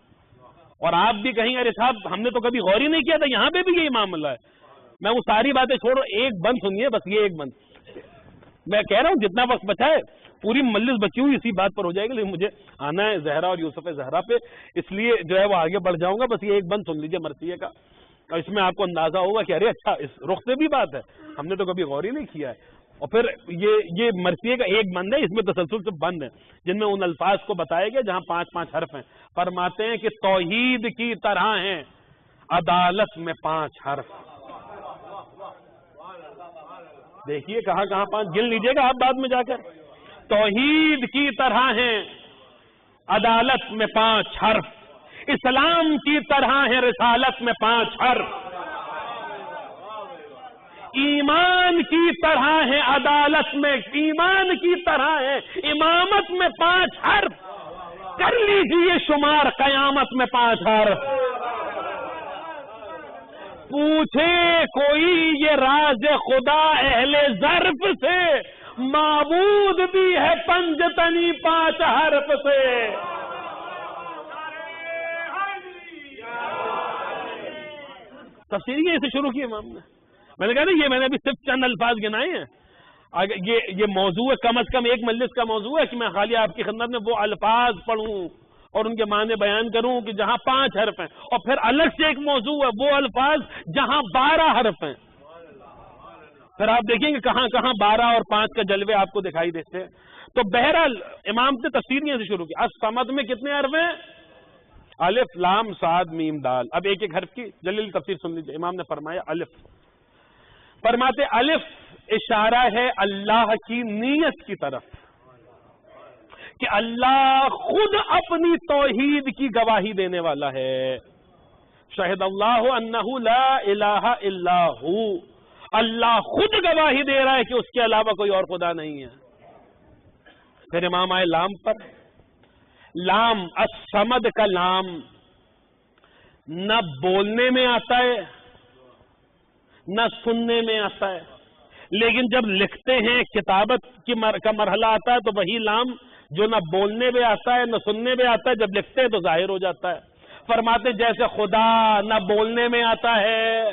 A: اور آپ بھی کہیں ارے صاحب ہم نے تو کبھی غور ہی نہیں کیا تھا، یہاں پہ بھی یہی معاملہ ہے. میں وہ ساری باتیں چھوڑو، ایک بند سنیے بس، یہ ایک بند. میں کہہ رہا ہوں جتنا وقت بچا ہے پوری مجلس بچی ہوئی اسی بات پر ہو جائے گی، لیکن مجھے آنا ہے زہرا اور یوسف زہرا پہ، اس لیے جو ہے وہ آگے بڑھ جاؤں گا. بس یہ ایک بند سن لیجئے مرثیے کا، اور اس میں آپ کو اندازہ ہوگا کہ ارے اچھا اس رخ سے بھی بات ہے، ہم نے تو کبھی غور ہی نہیں کیا ہے. اور پھر یہ مرثیے کا ایک بند ہے، اس میں تسلسل سے بند ہے جن میں ان الفاظ کو بتایا گیا جہاں 5 حرف ہیں. فرماتے ہیں کہ توحید کی طرح ہیں عدالت میں 5 حرف. دیکھیے کہاں 5 گن لیجئے گا آپ بعد میں جا کر. توحید کی طرح ہیں عدالت میں 5 حرف، اسلام کی طرح ہے رسالت میں 5 حرف، ایمان کی طرح ہے عدالت میں، ایمان کی طرح ہے امامت میں 5 حرف. کر لیجئے شمار قیامت میں 5 حرف. پوچھے کوئی یہ راز خدا اہل ظرف سے، معبود بھی ہے پنجتنی 5 حرف سے. تفسیر یہ سے شروع کی امام نے. میں نے کہا نا یہ میں نے ابھی صرف چند الفاظ گنائے ہیں. یہ موضوع ہے، کم از کم ایک مجلس کا موضوع ہے کہ میں خالی آپ کی خدمت میں وہ الفاظ پڑھوں اور ان کے معنی بیان کروں کہ جہاں 5 حرف ہیں، اور پھر الگ سے ایک موضوع ہے وہ الفاظ جہاں 12 حرف ہیں. پھر آپ دیکھیں گے کہاں 12 اور 5 کا جلوے آپ کو دکھائی دیتے ہیں. تو بہرحال امام نے تفسیر یہاں سے شروع کی. الصمد میں کتنے حرف ہیں؟ الف لام صاد میم دال. اب ایک ایک حرف کی جلیل تفسیر سن لیجیے. امام نے فرمایا الف، فرماتے الف اشارہ ہے اللہ کی نیت کی طرف کہ اللہ خود اپنی توحید کی گواہی دینے والا ہے. شہد اللہ انہ لا الہ الا ہو، اللہ خود گواہی دے رہا ہے کہ اس کے علاوہ کوئی اور خدا نہیں ہے. پھر امام آئے لام پر. لام الصمد کا لام نہ بولنے میں آتا ہے نہ سننے میں آتا ہے، لیکن جب لکھتے ہیں کتابت کا مرحلہ آتا ہے تو وہی لام جو نہ بولنے میں آتا ہے نہ سننے میں آتا ہے جب لکھتے ہیں تو ظاہر ہو جاتا ہے. فرماتے جیسے خدا نہ بولنے میں آتا ہے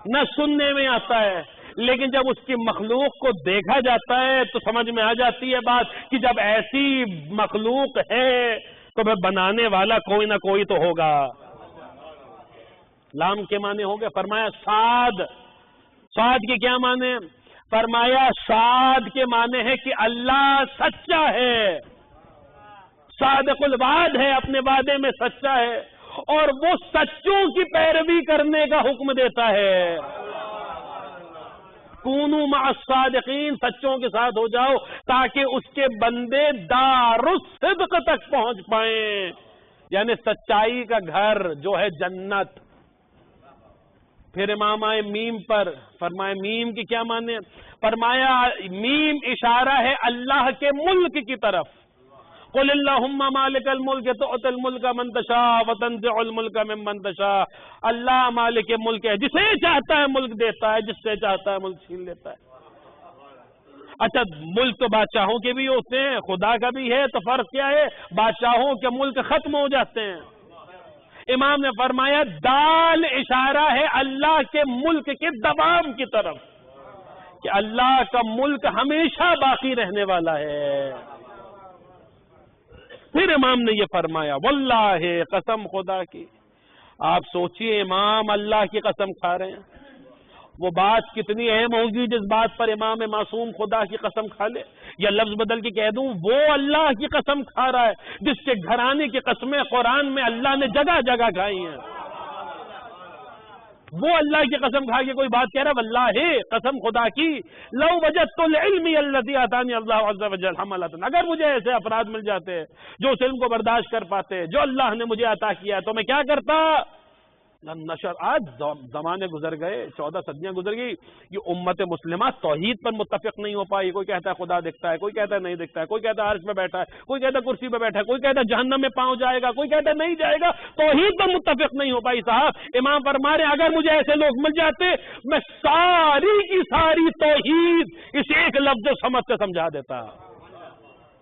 A: نہ سننے میں آتا ہے، لیکن جب اس کی مخلوق کو دیکھا جاتا ہے تو سمجھ میں آ جاتی ہے بات کہ جب ایسی مخلوق ہے تو پھر بنانے والا کوئی نہ کوئی تو ہوگا. لام کے معنی ہو گئے. فرمایا صاد، صاد کے کیا معنی؟ فرمایا صاد کے معنی ہے کہ اللہ سچا ہے، صادق الوعد ہے، اپنے وعدے میں سچا ہے اور وہ سچوں کی پیروی کرنے کا حکم دیتا ہے. کونوا مع الصادقین، سچوں کے ساتھ ہو جاؤ تاکہ اس کے بندے دار الصدق تک پہنچ پائیں، یعنی سچائی کا گھر جو ہے جنت. پھر امام آئے میم پر. فرمایا میم کی کیا معنی؟ فرمایا میم اشارہ ہے اللہ کے ملک کی طرف. قل اللہم مالک الملک تؤتی الملک من تشاء وتنزع الملک ممن تشاء. اللہ مالک ملک ہے، جسے چاہتا ہے ملک دیتا ہے، جس سے چاہتا ہے ملک چھین لیتا ہے. اچھا ملک تو بادشاہوں کے بھی ہوتے ہیں، خدا کا بھی ہے، تو فرق کیا ہے؟ بادشاہوں کے ملک ختم ہو جاتے ہیں. امام نے فرمایا دال اشارہ ہے اللہ کے ملک کے دوام کی طرف کہ اللہ کا ملک ہمیشہ باقی رہنے والا ہے. پھر امام نے یہ فرمایا واللہ، قسم خدا کی. آپ سوچئے امام اللہ کی قسم کھا رہے ہیں، وہ بات کتنی اہم ہوگی جس بات پر امام معصوم خدا کی قسم کھا لے. یا لفظ بدل کے کہہ دوں وہ اللہ کی قسم کھا رہا ہے جس کے گھرانے کی قسمیں قرآن میں اللہ نے جگہ جگہ کھائی ہیں. وہ اللہ کی قسم کھا کے کوئی بات کہہ رہا ہے، واللہ قسم خدا کی، لو وجدت العلم الذی آتانی اللہ عز وجل حملۃ، اگر مجھے ایسے افراد مل جاتے جو اس علم کو برداشت کر پاتے جو اللہ نے مجھے عطا کیا ہے، تو میں کیا کرتا؟ نشر، آج زمانے گزر گئے، 14 صدیاں گزر گئی، یہ امت مسلمہ توحید پر متفق نہیں ہو پائی۔ کوئی کہتا ہے خدا دکھتا ہے، کوئی کہتا ہے نہیں دکھتا ہے، کوئی کہتا ہے عرش پہ بیٹھا ہے، کوئی کہتا ہے کرسی پہ بیٹھا ہے، کوئی کہتا ہے جہنم میں پاؤں جائے گا، کوئی کہتا ہے نہیں جائے گا، توحید پر متفق نہیں ہو پائی۔ صاحب امام فرما رہے اگر مجھے ایسے لوگ مل جاتے میں ساری کی ساری توحید اس ایک لفظ سمجھ سے سمجھا دیتا۔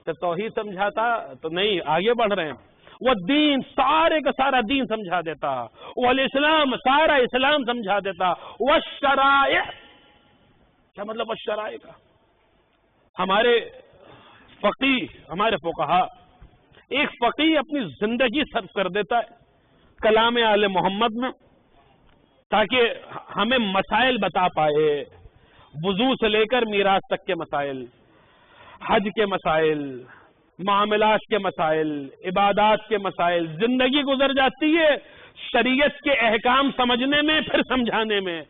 A: تو توحید سمجھاتا تو نہیں، آگے بڑھ رہے ہیں، وہ دین سارے کا سارا دین سمجھا دیتا، والاسلام سارا اسلام سمجھا دیتا، والشرائع، کیا مطلب والشرائع کا؟ ہمارے فقیہ، ہمارے فقہا، ایک فقیہ اپنی زندگی صرف کر دیتا ہے کلام آل محمد میں تاکہ ہمیں مسائل بتا پائے، وضو سے لے کر میراث تک کے مسائل، حج کے مسائل، معاملات کے مسائل، عبادات کے مسائل، زندگی گزر جاتی ہے شریعت کے احکام سمجھنے میں، پھر سمجھانے میں۔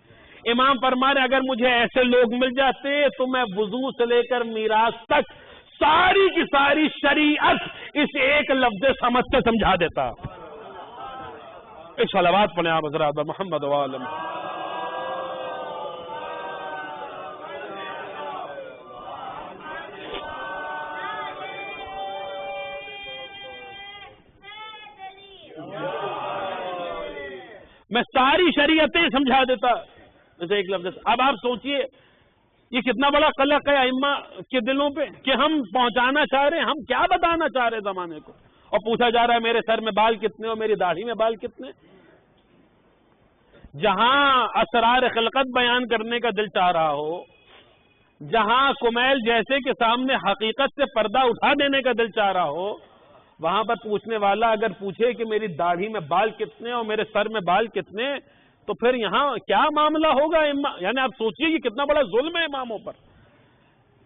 A: امام فرما رہے اگر مجھے ایسے لوگ مل جاتے تو میں وضو سے لے کر میراث تک ساری کی ساری شریعت اس ایک لفظ سمجھ سے سمجھا دیتا۔ ایک صلوات پڑھیں آپ حضرات محمد وعلم۔ میں ساری شریعتیں سمجھا دیتا جیسے ایک لفظ۔ اب آپ سوچئے یہ کتنا بڑا قلق ہے ائمہ کے دلوں پہ کہ ہم پہنچانا چاہ رہے ہیں، ہم کیا بتانا چاہ رہے ہیں زمانے کو، اور پوچھا جا رہا ہے میرے سر میں بال کتنے اور میری داڑھی میں بال کتنے۔ جہاں اسرار خلقت بیان کرنے کا دل چاہ رہا ہو، جہاں کمیل جیسے کے سامنے حقیقت سے پردہ اٹھا دینے کا دل چاہ رہا ہو، وہاں پر پوچھنے والا اگر پوچھے کہ میری داڑھی میں بال کتنے اور میرے سر میں بال کتنے، تو پھر یہاں کیا معاملہ ہوگا؟ یعنی آپ سوچئے یہ کتنا بڑا ظلم ہے اماموں پر،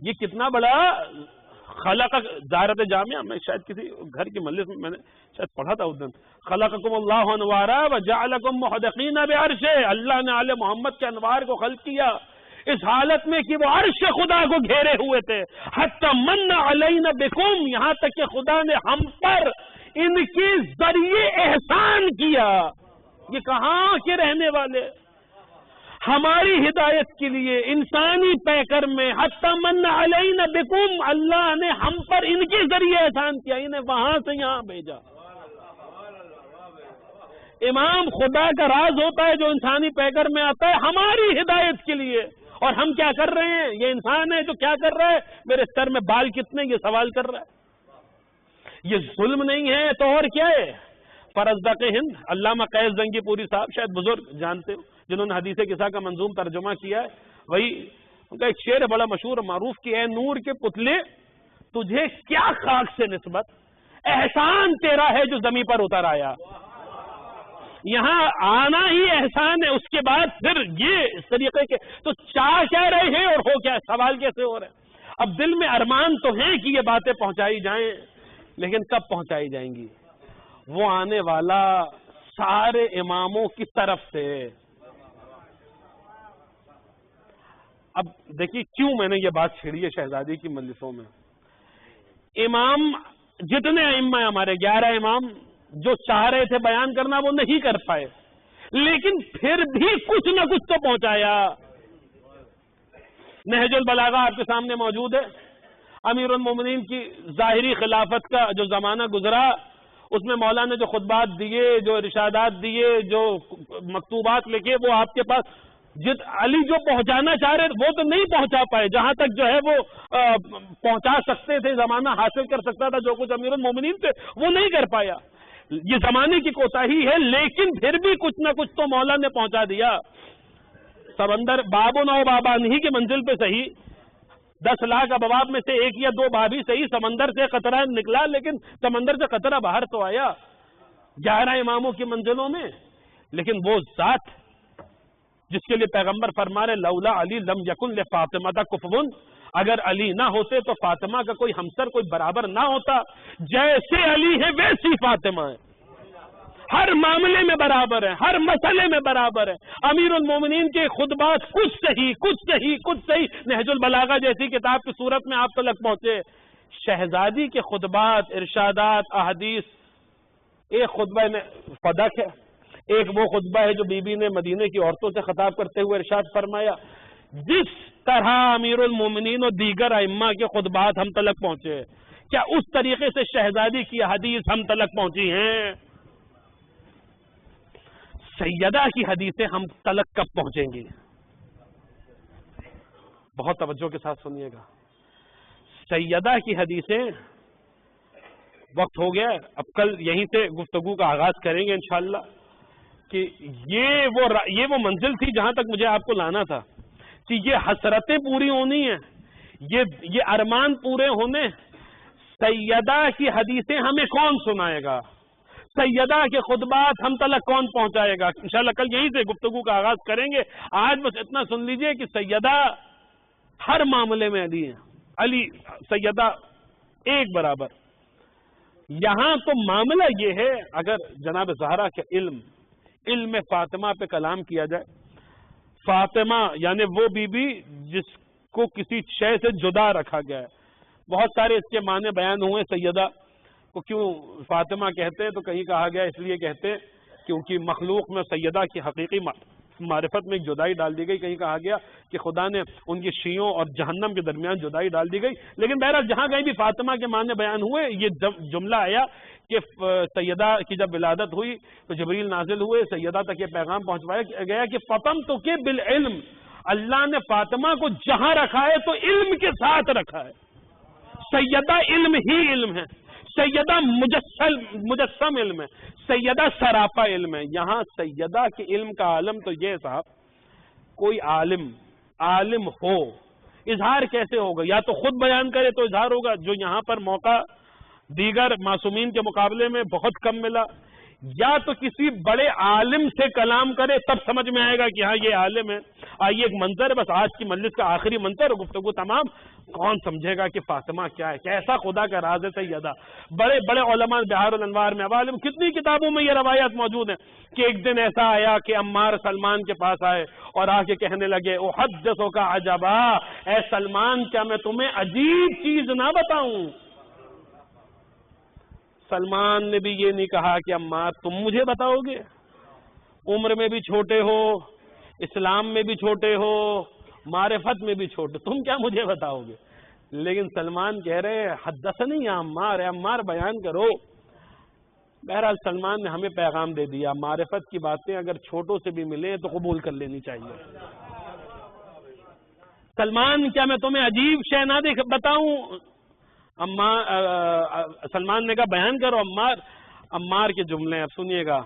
A: یہ کتنا بڑا خلق زیارت جامعہ میں شاید کسی گھر کی مجلس میں نے شاید پڑھا تھا اس دن، خلقکم اللہ انوارا وجعلکم محدقین بعرشہ، اللہ نے آل محمد کے انوار کو خلق کیا اس حالت میں کہ وہ عرش خدا کو گھیرے ہوئے تھے، حتی من علینا بکم، یہاں تک کہ خدا نے ہم پر ان کے ذریعے احسان کیا۔ یہ کہاں کے رہنے والے ہماری ہدایت کے لیے انسانی پیکر میں حتی من علینا بکم، اللہ نے ہم پر ان کے ذریعے احسان کیا، انہیں وہاں سے یہاں بھیجا۔ امام خدا کا راز ہوتا ہے جو انسانی پیکر میں آتا ہے ہماری ہدایت کے لیے، اور ہم کیا کر رہے ہیں؟ یہ انسان ہے جو کیا کر رہا ہے؟ میرے سر میں بال کتنے یہ سوال کر رہا ہے۔ یہ ظلم نہیں ہے تو اور کیا ہے؟ فرزدق ہند علامہ قیس زنگی پوری صاحب شاید بزرگ جانتے ہو جنہوں نے حدیث قصہ کا منظوم ترجمہ کیا ہے، وہی ان کا ایک شعر ہے بڑا مشہور اور معروف کہ اے نور کے پتلے تجھے کیا خاک سے نسبت، احسان تیرا ہے جو زمین پر اتر آیا۔ یہاں آنا ہی احسان ہے، اس کے بعد پھر یہ اس طریقے کے تو چاہ کیا رہے ہیں اور ہو کیا، سوال کیسے ہو رہے ہیں؟ اب دل میں ارمان تو ہیں کہ یہ باتیں پہنچائی جائیں، لیکن کب پہنچائی جائیں گی؟ وہ آنے والا سارے اماموں کی طرف سے۔ اب دیکھیے کیوں میں نے یہ بات چھیڑی ہے شہزادی کی مجلسوں میں۔ امام جتنے ائمہ ہمارے 11 امام جو چاہ رہے تھے بیان کرنا وہ نہیں کر پائے، لیکن پھر بھی کچھ نہ کچھ تو پہنچایا۔ نہج البلاغہ آپ کے سامنے موجود ہے، امیر المومنین کی ظاہری خلافت کا جو زمانہ گزرا اس میں مولا نے جو خطبات دیے، جو ارشادات دیے، جو مکتوبات لکھے، وہ آپ کے پاس علی جو پہنچانا چاہ رہے وہ تو نہیں پہنچا پائے، جہاں تک جو ہے وہ پہنچا سکتے تھے، زمانہ حاصل کر سکتا تھا جو کچھ امیر المومنین تھے وہ نہیں کر پایا۔ یہ زمانے کی کوتاہی ہے، لیکن پھر بھی کچھ نہ کچھ تو مولا نے پہنچا دیا۔ سمندر بابو نو بابا نہیں کی منزل پہ صحیح، 10 لاکھ ابواب میں سے 1 یا 2 باب ہی صحیح، سمندر سے قطرہ نکلا، لیکن سمندر سے قطرہ باہر تو آیا 11 اماموں کی منزلوں میں۔ لیکن وہ ذات جس کے لیے پیغمبر فرما رہے لولا علی لم یکن لفاطمہ کفون، اگر علی نہ ہوتے تو فاطمہ کا کوئی ہمسر کوئی برابر نہ ہوتا، جیسے علی ہے ویسی فاطمہ ہے۔ ہر معاملے میں برابر ہے، ہر مسئلے میں برابر ہے۔ امیر المومنین کے خطبات کچھ صحیح نہج البلاغہ جیسی کتاب کی صورت میں آپ تک پہنچے۔ شہزادی کے خطبات، ارشادات، احادیث، ایک خطبہ فدق ہے، ایک وہ خطبہ ہے جو بی بی نے مدینے کی عورتوں سے خطاب کرتے ہوئے ارشاد فرمایا۔ جس طرح امیر المومنین اور دیگر ائمہ کے خطبات ہم تک پہنچے، کیا اس طریقے سے شہزادی کی حدیث ہم تک پہنچی ہیں؟ سیدہ کی حدیثیں ہم تک کب پہنچیں گی؟ بہت توجہ کے ساتھ سنیے گا۔ سیدہ کی حدیثیں، وقت ہو گیا، اب کل یہیں سے گفتگو کا آغاز کریں گے انشاءاللہ، کہ یہ وہ منزل تھی جہاں تک مجھے آپ کو لانا تھا، کہ یہ حسرتیں پوری ہونی ہیں، یہ ارمان پورے ہونے۔ سیدہ کی حدیثیں ہمیں کون سنائے گا؟ سیدہ کے خطبات ہم تک کون پہنچائے گا؟ انشاءاللہ کل یہیں سے گفتگو کا آغاز کریں گے۔ آج بس اتنا سن لیجئے کہ سیدہ ہر معاملے میں علی ہیں، علی سیدہ ایک برابر۔ یہاں تو معاملہ یہ ہے، اگر جناب زہرا کے علم فاطمہ پہ کلام کیا جائے، فاطمہ یعنی وہ بی بی جس کو کسی شے سے جدا رکھا گیا ہے۔ بہت سارے اس کے معنی بیان ہوئے۔ سیدہ کو کیوں فاطمہ کہتے ہیں تو کہیں کہا گیا اس لیے کہتے ہیں کیونکہ مخلوق میں سیدہ کی حقیقی معرفت میں ایک جدائی ڈال دی گئی، کہیں کہا گیا کہ خدا نے ان کی شیعوں اور جہنم کے درمیان جدائی ڈال دی گئی۔ لیکن بہرحال جہاں کہیں بھی فاطمہ کے معنی بیان ہوئے، یہ جملہ آیا کہ سیدہ کی جب ولادت ہوئی تو جبریل نازل ہوئے، سیدہ تک یہ پیغام پہنچوایا گیا کہ فَطَمْتُكِ بِالْعِلْمِ، اللہ نے فاطمہ کو جہاں رکھا ہے تو علم کے ساتھ رکھا ہے۔ سیدہ علم ہی علم ہے، سیدہ مجسم علم ہے، سیدہ سراپا علم ہے۔ یہاں سیدہ کے علم کا عالم تو یہ صاحب، کوئی عالم ہو، اظہار کیسے ہوگا؟ یا تو خود بیان کرے تو اظہار ہوگا، جو یہاں پر موقع دیگر معصومین کے مقابلے میں بہت کم ملا، یا تو کسی بڑے عالم سے کلام کرے تب سمجھ میں آئے گا کہ ہاں یہ عالم ہے۔ آئیے ایک منظر ہے، بس آج کی مجلس کا آخری منظر، گفتگو تمام، کون سمجھے گا کہ فاطمہ کیا ہے، کیسا خدا کا راز ہے سیدہ۔ بڑے بڑے علماء بہار الانوار میں، عوالم، کتنی کتابوں میں یہ روایات موجود ہیں کہ ایک دن ایسا آیا کہ عمار سلمان کے پاس آئے اور آ کے کہنے لگے احدثک عجبا، اے سلمان کیا میں تمہیں عجیب چیز نہ بتاؤں؟ سلمان نے بھی یہ نہیں کہا کہ عمار تم مجھے بتاؤ گے، عمر میں بھی چھوٹے ہو، اسلام میں بھی چھوٹے ہو، معرفت میں بھی چھوٹے، تم کیا مجھے بتاؤ گے؟ لیکن سلمان کہہ رہے حدثنی یا عمار، اے عمار بیان کرو۔ بہرحال سلمان نے ہمیں پیغام دے دیا، معرفت کی باتیں اگر چھوٹوں سے بھی ملیں تو قبول کر لینی چاہیے۔ سلمان کیا میں تمہیں عجیب شے نہ بتاؤں؟ سلمان نے کہا بیان کرو عمار کے جملے اب سنیے گا،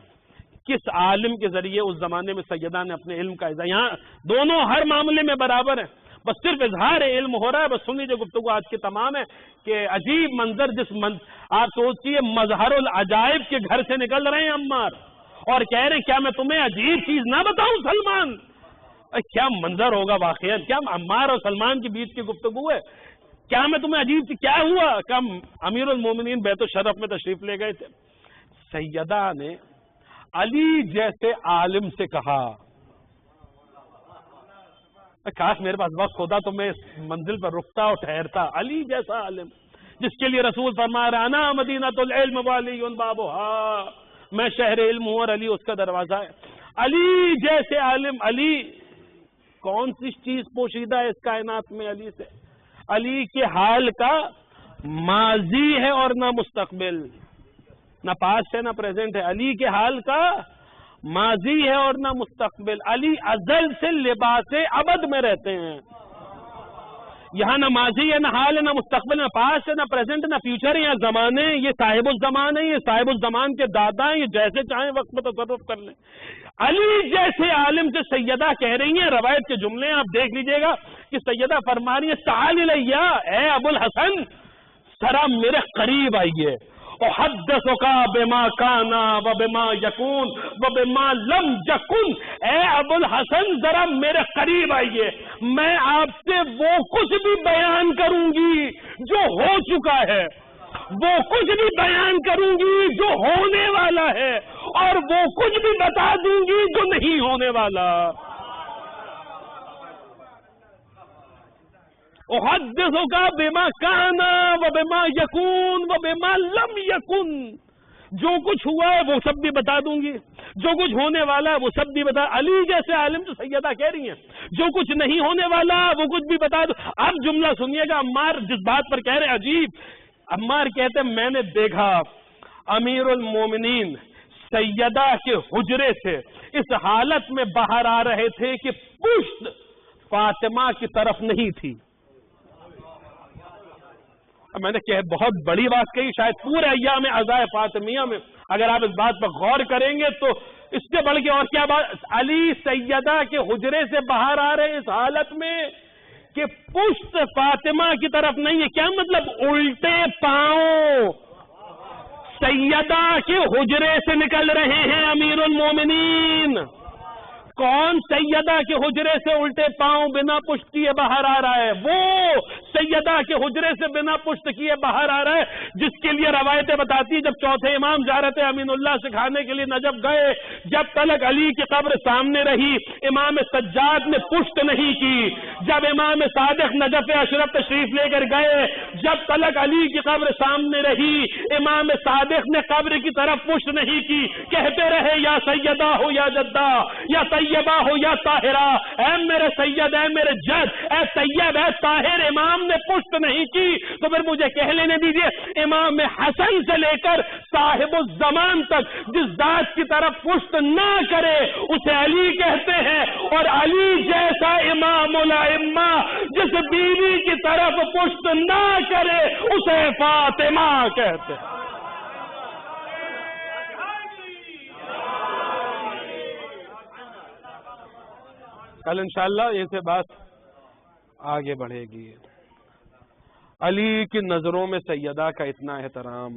A: کس عالم کے ذریعے اس زمانے میں سیدہ نے اپنے علم کا اظہار، یہاں دونوں ہر معاملے میں برابر ہیں، بس صرف اظہار علم ہو رہا ہے۔ بس سن لیجیے، گفتگو آج کی تمام ہے کہ عجیب منظر، آپ سوچئے مظہر العجائب کے گھر سے نکل رہے ہیں عمار اور کہہ رہے ہیں کیا میں تمہیں عجیب چیز نہ بتاؤں سلمان؟ کیا منظر ہوگا واقعہ، کیا عمار اور سلمان کے بیچ کی گفتگو ہے؟ کیا میں تمہیں عجیب چیز، کیا ہوا؟ کیا امیر المومنین بیت الشرف میں تشریف لے گئے تھے، سیدہ نے علی جیسے عالم سے کہا، کاش میرے پاس وقت ہوتا تو میں اس منزل پر رکتا اور ٹھہرتا، علی جیسا عالم جس کے لیے رسول فرما رہا انا مدینۃ العلم وعلی بابھا، میں شہر علم ہوں اور علی اس کا دروازہ ہے۔ علی جیسے عالم، علی کون سی چیز پوشیدہ ہے اس کائنات میں علی سے؟ علی کے حال کا ماضی ہے اور نہ مستقبل، نہ پاسٹ ہے نہ پریزنٹ ہے، علی کے حال کا ماضی ہے اور نہ مستقبل۔ علی ازل سے لباس ابد میں رہتے ہیں، یہاں نہ ماضی ہے نہ حال ہے نہ مستقبل، نہ پاسٹ ہے نہ پریزنٹ نہ فیوچر ہے، یہاں زمانے، یہ صاحب الزمان ہے، یہ صاحب الزمان کے دادا ہیں، یہ جیسے چاہیں وقت میں تصرف کر لیں۔ علی جیسے عالم سے سیدہ کہہ رہی ہیں، روایت کے جملے آپ دیکھ لیجئے گا کہ سیدہ فرما رہی ہے تعال الیہ، اے ابو الحسن ذرا میرے قریب آئیے، احدثک بما کان وبما یکون وبما لم یکن، اے ابو الحسن ذرا میرے قریب آئیے، میں آپ سے وہ کچھ بھی بیان کروں گی جو ہو چکا ہے وہ کچھ بھی بیان کروں گی جو ہونے والا ہے اور وہ کچھ بھی بتا دوں گی جو نہیں ہونے والا. احدثک بما کان وبما یکون وبما لم یکن. جو کچھ ہوا ہے وہ سب بھی بتا دوں گی، جو کچھ ہونے والا ہے وہ سب بھی بتا. علی جیسے عالم تو سیدہ کہہ رہی ہیں جو کچھ نہیں ہونے والا وہ کچھ بھی بتا دو. اب جملہ سنیے گا، عمار جس بات پر کہہ رہے ہیں عجیب. عمار کہتے ہیں میں نے دیکھا امیر المومنین سیدہ کے حجرے سے اس حالت میں باہر آ رہے تھے کہ پشت فاطمہ کی طرف نہیں تھی. میں نے کہا بہت بڑی بات کہی، شاید پورے ایام عزائے فاطمیہ میں اگر آپ اس بات پر غور کریں گے تو اس سے بڑھ کے اور کیا بات. علی سیدہ کے حجرے سے باہر آ رہے اس حالت میں کہ پشت فاطمہ کی طرف نہیں ہے. کیا مطلب؟ الٹے پاؤں سیدہ کے حجرے سے نکل رہے ہیں امیر المومنین. کون سیدہ کے حجرے سے الٹے پاؤں بنا پشت کیے باہر آ رہا ہے؟ وہ سیدہ کے حجرے سے بنا پشت کیے باہر آ رہا ہے جس کے لیے روایتیں بتاتی ہیں جب چوتھے امام زیارت امین اللہ سکھانے کے لیے نجف گئے، جب تلک علی کی قبر سامنے رہی امام سجاد نے پشت نہیں کی. جب امام صادق نجف اشرف تشریف لے کر گئے، جب تلک علی کی قبر سامنے رہی امام صادق نے قبر کی طرف پشت نہیں کی. کہتے رہے یا سیدہ ہو یا جدہ، یا طیبہ ہو یا طاہرہ، اے میرے سید، اے میرے جد، اے طیب، اے طاہر. امام نے پشت نہیں کی تو پھر مجھے کہہ لینے دیجئے امام حسن سے لے کر صاحب الزمان تک جس ذات کی طرف پشت نہ کرے اسے علی کہتے ہیں، اور علی جیسا امام الائمہ جس بیوی کی طرف پشت نہ کرے اسے فاطمہ کہتے ہیں. کل انشاءاللہ یہ سے بات آگے بڑھے گی. علی کی نظروں میں سیدہ کا اتنا احترام،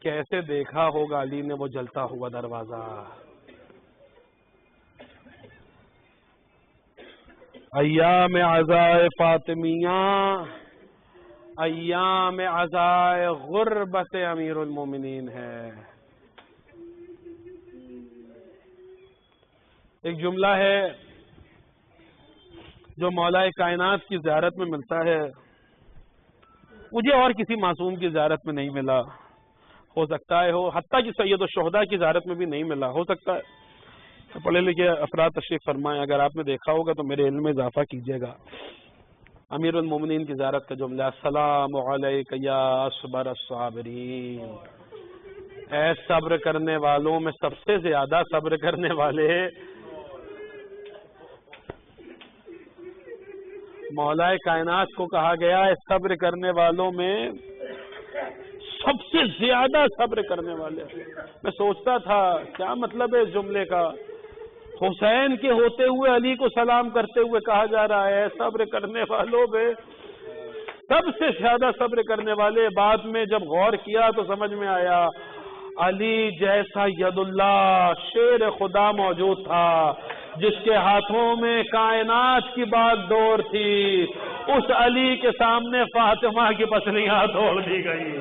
A: کیسے دیکھا ہوگا علی نے وہ جلتا ہوا دروازہ. ایام عزائے فاطمیہ، ایام عزائے غربت امیر المومنین ہے. ایک جملہ ہے جو مولا کائنات کی زیارت میں ملتا ہے، مجھے اور کسی معصوم کی زیارت میں نہیں ملا. ہو سکتا ہے ہو، حتیٰ کہ سید الشہداء کی زیارت میں بھی نہیں ملا، ہو سکتا ہے. پڑھے لکھے افراد تشریف فرمائیں، اگر آپ نے دیکھا ہوگا تو میرے علم میں اضافہ کیجیے گا. امیر المومنین کی زیارت کا جملہ، السلام علیک یا اصبر الصابرین. اے صبر کرنے والوں میں سب سے زیادہ صبر کرنے والے مولا کائنات کو کہا گیا ہے صبر کرنے والوں میں سب سے زیادہ صبر کرنے والے. میں سوچتا تھا کیا مطلب ہے اس جملے کا. حسین کے ہوتے ہوئے علی کو سلام کرتے ہوئے کہا جا رہا ہے صبر کرنے والوں میں سب سے زیادہ صبر کرنے والے. بعد میں جب غور کیا تو سمجھ میں آیا علی جیسا ید اللہ شیر خدا موجود تھا جس کے ہاتھوں میں کائنات کی باغ ڈور تھی، اس علی کے سامنے فاطمہ کی پسلیاں توڑ دی گئی.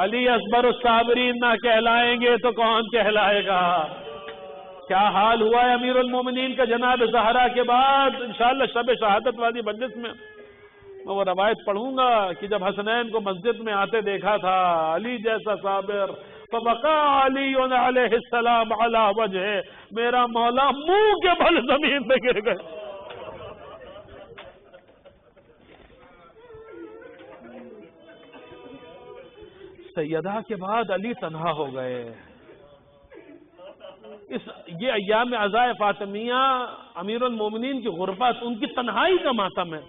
A: علی اصبر الصابرین نہ کہلائیں گے تو کون کہلائے گا. کیا حال ہوا ہے امیر المومنین کا جناب زہرا کے بعد. انشاءاللہ شب شہادت والی مجلس میں وہ روایت پڑھوں گا کہ جب حسنین کو مسجد میں آتے دیکھا تھا علی جیسا صابر، فبقى علی علیہ السلام علی وجہ، میرا مولا منہ کے بل زمین پہ گر گئے. سیدہ کے بعد علی تنہا ہو گئے. یہ ایام عزائے فاطمیہ امیر المومنین کی غربت، ان کی تنہائی کا ماتم ہے.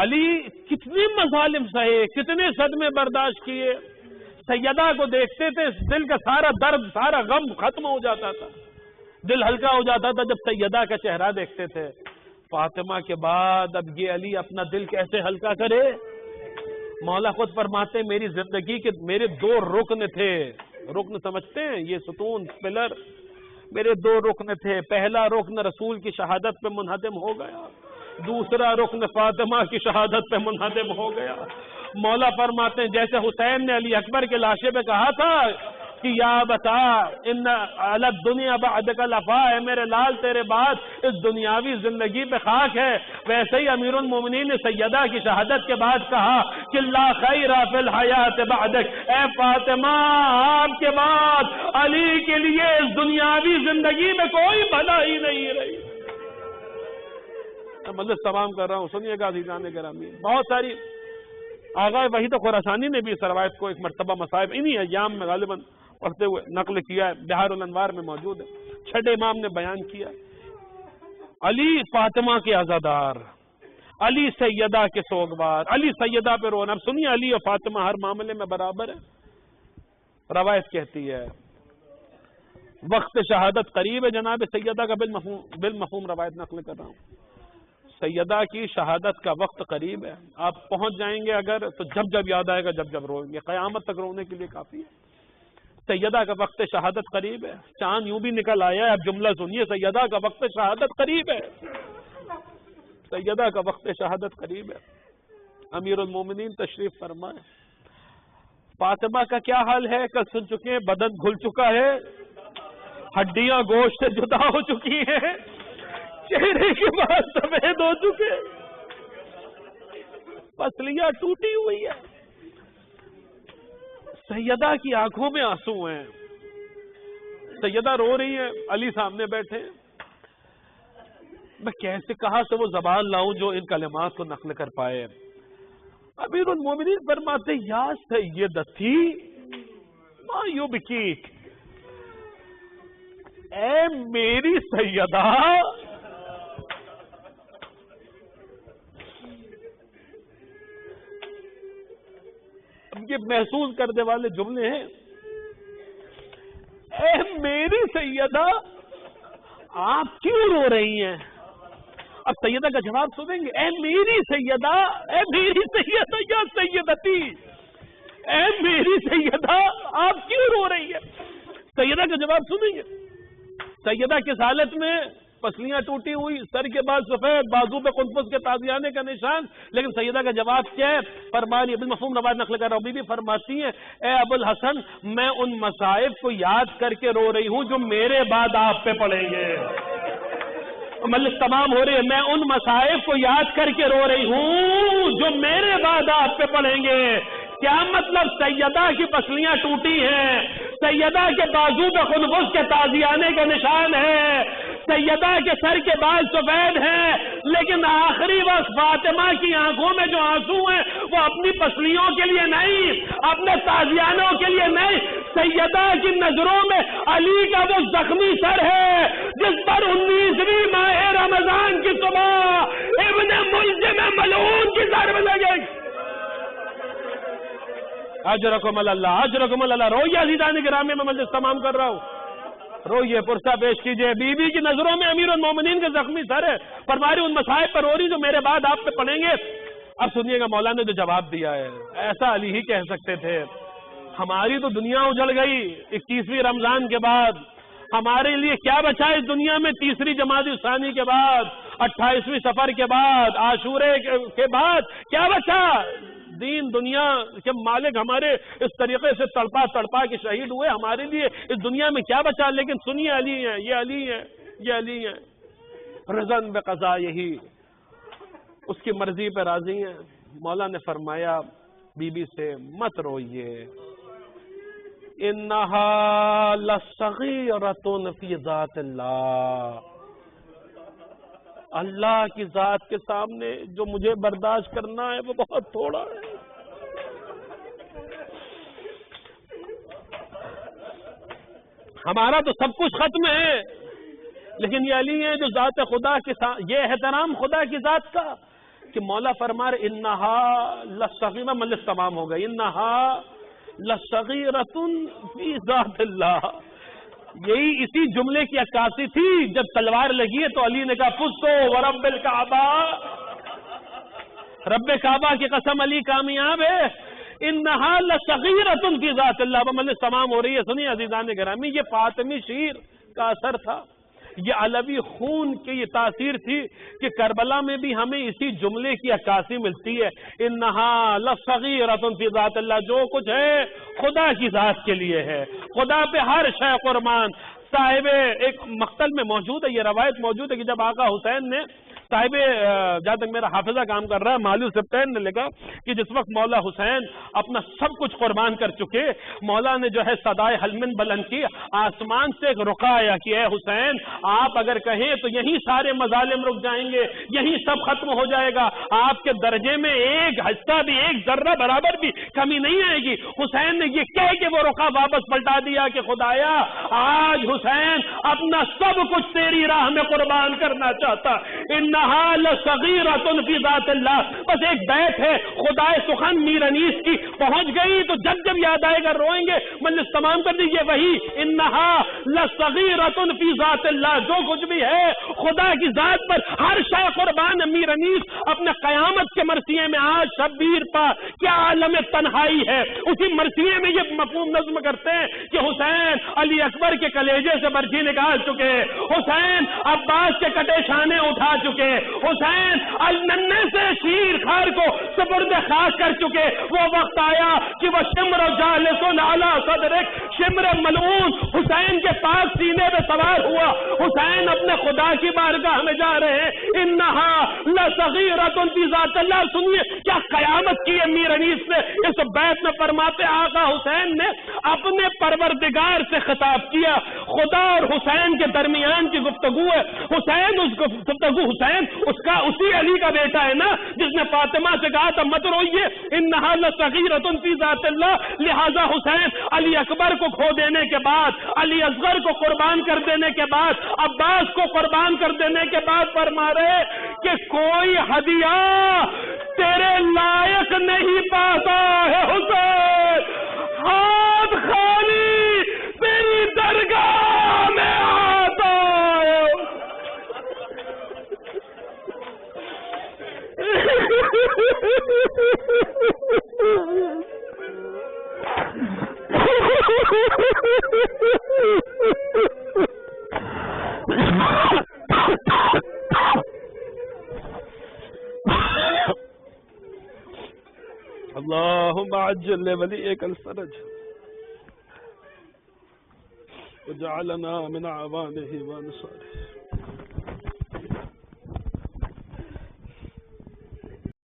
A: علی کتنے مظالم سہے، کتنے صدمے برداشت کیے. سیدہ کو دیکھتے تھے دل کا سارا درد، سارا غم ختم ہو جاتا تھا، دل ہلکا ہو جاتا تھا جب سیدہ کا چہرہ دیکھتے تھے. فاطمہ کے بعد اب یہ علی اپنا دل کیسے ہلکا کرے. مولا خود فرماتے میری زندگی کے میرے دو رکن تھے. رکن سمجھتے ہیں یہ ستون پلر. میرے دو رکن تھے. پہلا رکن رسول کی شہادت پہ منہدم ہو گیا. دوسرا رکن فاطمہ کی شہادت پہ منہدم ہو گیا۔ مولا فرماتے ہیں جیسے حسین نے علی اکبر کے لاشے پہ کہا تھا کہ یا بتا ان علی الدنیا بعدک لفا، ہے میرے لال تیرے بعد اس دنیاوی زندگی پہ خاک ہے، ویسے ہی امیر المومنین نے سیدہ کی شہادت کے بعد کہا کہ لا خیر فی الحیات بعدک، اے فاطمہ آپ کے بعد علی کے لیے اس دنیاوی زندگی میں کوئی بھلا ہی نہیں رہی۔ مجلس تمام کر رہا ہوں، سنیے گا عزیزان گرامی، بہت ساری آغا وحید خراسانی نے بھی اس روایت کو ایک مرتبہ مصائب انہی ایام میں غالباً پڑھتے ہوئے نقل کیا ہے، بحار الانوار میں موجود ہے۔ چھٹے امام نے بیان کیا علی فاطمہ کے عزادار، علی سیدہ کے سوگوار، علی سیدہ پہ رونا۔ اب سنیے علی اور فاطمہ ہر معاملے میں برابر ہے۔ روایت کہتی ہے وقت شہادت قریب ہے، جناب سیدہ کا بالمفہوم روایت نقل کر رہا ہوں، سیدہ کی شہادت کا وقت قریب ہے، آپ پہنچ جائیں گے اگر تو جب جب یاد آئے گا جب جب روئیں گے، قیامت تک رونے کے لیے کافی ہے۔ سیدہ کا وقت شہادت قریب ہے، چاند یوں بھی نکل آیا ہے، اب جملہ سنیے، سیدہ کا وقت شہادت قریب ہے، سیدہ کا وقت شہادت قریب ہے۔ امیر المومنین تشریف فرمائے، فاطمہ کا کیا حال ہے کل سن چکے ہیں، بدن گھل چکا ہے، ہڈیاں گوشت سے جدا ہو چکی ہیں، چہرے کے بعد سفید ہو چکے، پسلیاں ٹوٹی ہوئی ہے، سیدہ کی آنکھوں میں آنسو ہیں، سیدہ رو رہی ہیں، علی سامنے بیٹھے ہیں۔ میں کیسے کہاں سے وہ زبان لاؤں جو ان کلمات کو نقل کر پائے؟ امیر المومنین فرماتے یا سیدتی ما یبکیک، اے میری سیدہ، یہ محسوس کرنے والے جملے ہیں، اے میری سیدہ آپ کیوں رو رہی ہیں؟ اب سیدہ کا جواب سنیں گے، اے میری سیدہ، اے میری سیدہ یا سیدتی، اے میری سیدہ آپ کیوں رو رہی ہے؟ سیدہ کا جواب سنیں گے۔ سیدہ کس حالت میں؟ پسلیاں ٹوٹی ہوئی، سر کے بال سفید، بازو پہ قنفذ کے تازیانے کا نشان، لیکن سیدہ کا جواب کیا ہے؟ فرمانی بالمفہوم روایت نقل کر رہا ہوں، بی بی فرماتی ہیں اے ابو الحسن میں ان مصائب کو یاد کر کے رو رہی ہوں جو میرے بعد آپ پہ پڑیں گے۔ مجلس تمام ہو رہی ہے، میں ان مصائب کو یاد کر کے رو رہی ہوں جو میرے بعد آپ پہ پڑیں گے۔ کیا مطلب؟ سیدہ کی پسلیاں ٹوٹی ہیں، سیدہ کے بازو پہ خنفس کے تازیانے کا نشان ہے، سیدہ کے سر کے بال سفید ہیں، لیکن آخری وقت فاطمہ کی آنکھوں میں جو آنسو ہیں وہ اپنی پسلیوں کے لیے نہیں، اپنے تازیانوں کے لیے نہیں، سیدہ کی نظروں میں علی کا وہ زخمی سر ہے جس پر 19ویں ماہ رمضان کی صبح ابن ملجم ملعون کی ضرب لگے۔ اجرکم اللہ، اجرکم اللہ۔ روئیے عزیزان گرامی، میں مجلس تمام کر رہا ہوں، روئیے، پرسہ پیش کیجئے۔ بی بی کی نظروں میں امیر المومنین کے زخمی سر ہے، فرماری ان مصائب پر رو رہی جو میرے بعد آپ پہ پڑیں گے۔ اب سنیے گا مولا نے جو جواب دیا ہے، ایسا علی ہی کہہ سکتے تھے، ہماری تو دنیا اجڑ گئی 21ویں رمضان کے بعد، ہمارے لیے کیا بچا اس دنیا میں 3ری جمادی ثانی کے بعد، 28ویں سفر کے بعد، عاشورے کے بعد کیا بچا؟ دین دنیا کے مالک ہمارے اس طریقے سے تڑپا تڑپا کے شہید ہوئے، ہمارے لیے اس دنیا میں کیا بچا؟ لیکن سنیے علی ہیں، یہ علی ہیں، یہ علی ہیں، رضن بقضا، یہی اس کی مرضی پہ راضی ہیں۔ مولا نے فرمایا بی بی سے مت روئیے، انہا لصغیرۃ فی ذات اللہ، اللہ کی ذات کے سامنے جو مجھے برداشت کرنا ہے وہ بہت تھوڑا ہے۔ ہمارا تو سب کچھ ختم ہے، لیکن یہ علی ہیں جو ذات خدا کے ساتھ، یہ احترام خدا کی ذات کا کہ مولا فرما رہے انہا لصغیرۃ، مجلس تمام ہو گئی، انہا لصغیرۃ فی ذات اللہ، یہی اسی جملے کی عکاسی تھی جب تلوار لگی ہے تو علی نے کہا فزتو ورب الکعبہ، رب کعبہ کی قسم علی کامیاب ہے، انہا لصغیرۃ فی ذات اللہ۔ مجلس تمام ہو رہی ہے، سنیے عزیزان گرامی، یہ فاطمی شیر کا اثر تھا، یہ علوی خون کی یہ تاثیر تھی کہ کربلا میں بھی ہمیں اسی جملے کی عکاسی ملتی ہے، انہا لصغیرۃ فی ذات اللہ، جو کچھ ہے خدا کی ذات کے لیے ہے، خدا پہ ہر شے قربان۔ صاحب ایک مقتل میں موجود ہے، یہ روایت موجود ہے کہ جب آقا حسین نے صاحب جہاں تک میرا حافظہ کام کر رہا ہے مالو سبتین نے لکھا کہ جس وقت مولا حسین اپنا سب کچھ قربان کر چکے، مولا نے جو ہے صدائے حلمن بلند کی، آسمان سے ایک رکا آیا کہ اے حسین آپ اگر کہیں تو یہی سارے مظالم رک جائیں گے، یہی سب ختم ہو جائے گا، آپ کے درجے میں ایک حصہ بھی، ایک ذرہ برابر بھی کمی نہیں آئے گی۔ حسین نے یہ کہہ کہ وہ رکا واپس پلٹا دیا کہ خدایا آج حسین اپنا سب کچھ تیری راہ میں قربان کرنا چاہتا، انہا لصغیرۃ فی ذات اللہ۔ بس ایک بیت ہے خدائے سخن میر انیس کی، پہنچ گئی تو جب جب یاد آئے گا روئیں گے، مجلس تمام کر دیجئے وہی انہا لصغیرۃ فی ذات اللہ، جو کچھ بھی ہے خدا کی ذات پر ہر شے قربان۔ میر انیس اپنے قیامت کے مرثیے میں آج شبیر پا کیا عالم تنہائی ہے، اسی مرثیے میں یہ مفہوم نظم کرتے ہیں کہ حسین علی اکبر کے کلیجے سے برچھی نکال چکے، حسین عباس کے کٹے شانے اٹھا چکے، حسین الننے سے شیر خار کو سپرد خاک کر چکے۔ وہ وقت آیا کہ وہ شمر جالس علی صدرک، شمر ملعون حسین کے پاس سینے پہ سوار ہوا، حسین اپنے خدا کی بارگاہ میں جا رہے ہیں، انہا لصغیرۃ فی ذات اللہ۔ سنیے کیا قیامت کی ہے میر انیس نے اس بیت میں فرماتے آقا حسین نے اپنے پروردگار سے خطاب کیا، خدا اور حسین کے درمیان کی گفتگو ہے، حسین اس گفتگو، حسین اس کا اسی علی کا بیٹا ہے نا جس نے فاطمہ سے کہا تھا مت روئیے انہا لصغیرۃ فی ذات اللہ۔ لہذا حسین علی اکبر کو کھو دینے کے بعد، علی اصغر کو قربان کر دینے کے بعد، عباس کو قربان کر دینے کے بعد فرما رہے کہ کوئی ہدیہ تیرے لائق نہیں پاتا ہے حسین، ہاتھ خالی تیری درگاہ میں آتا ہے۔ اللهم عجل لوليك الفرج وجعلنا من اعوانه وانصاره۔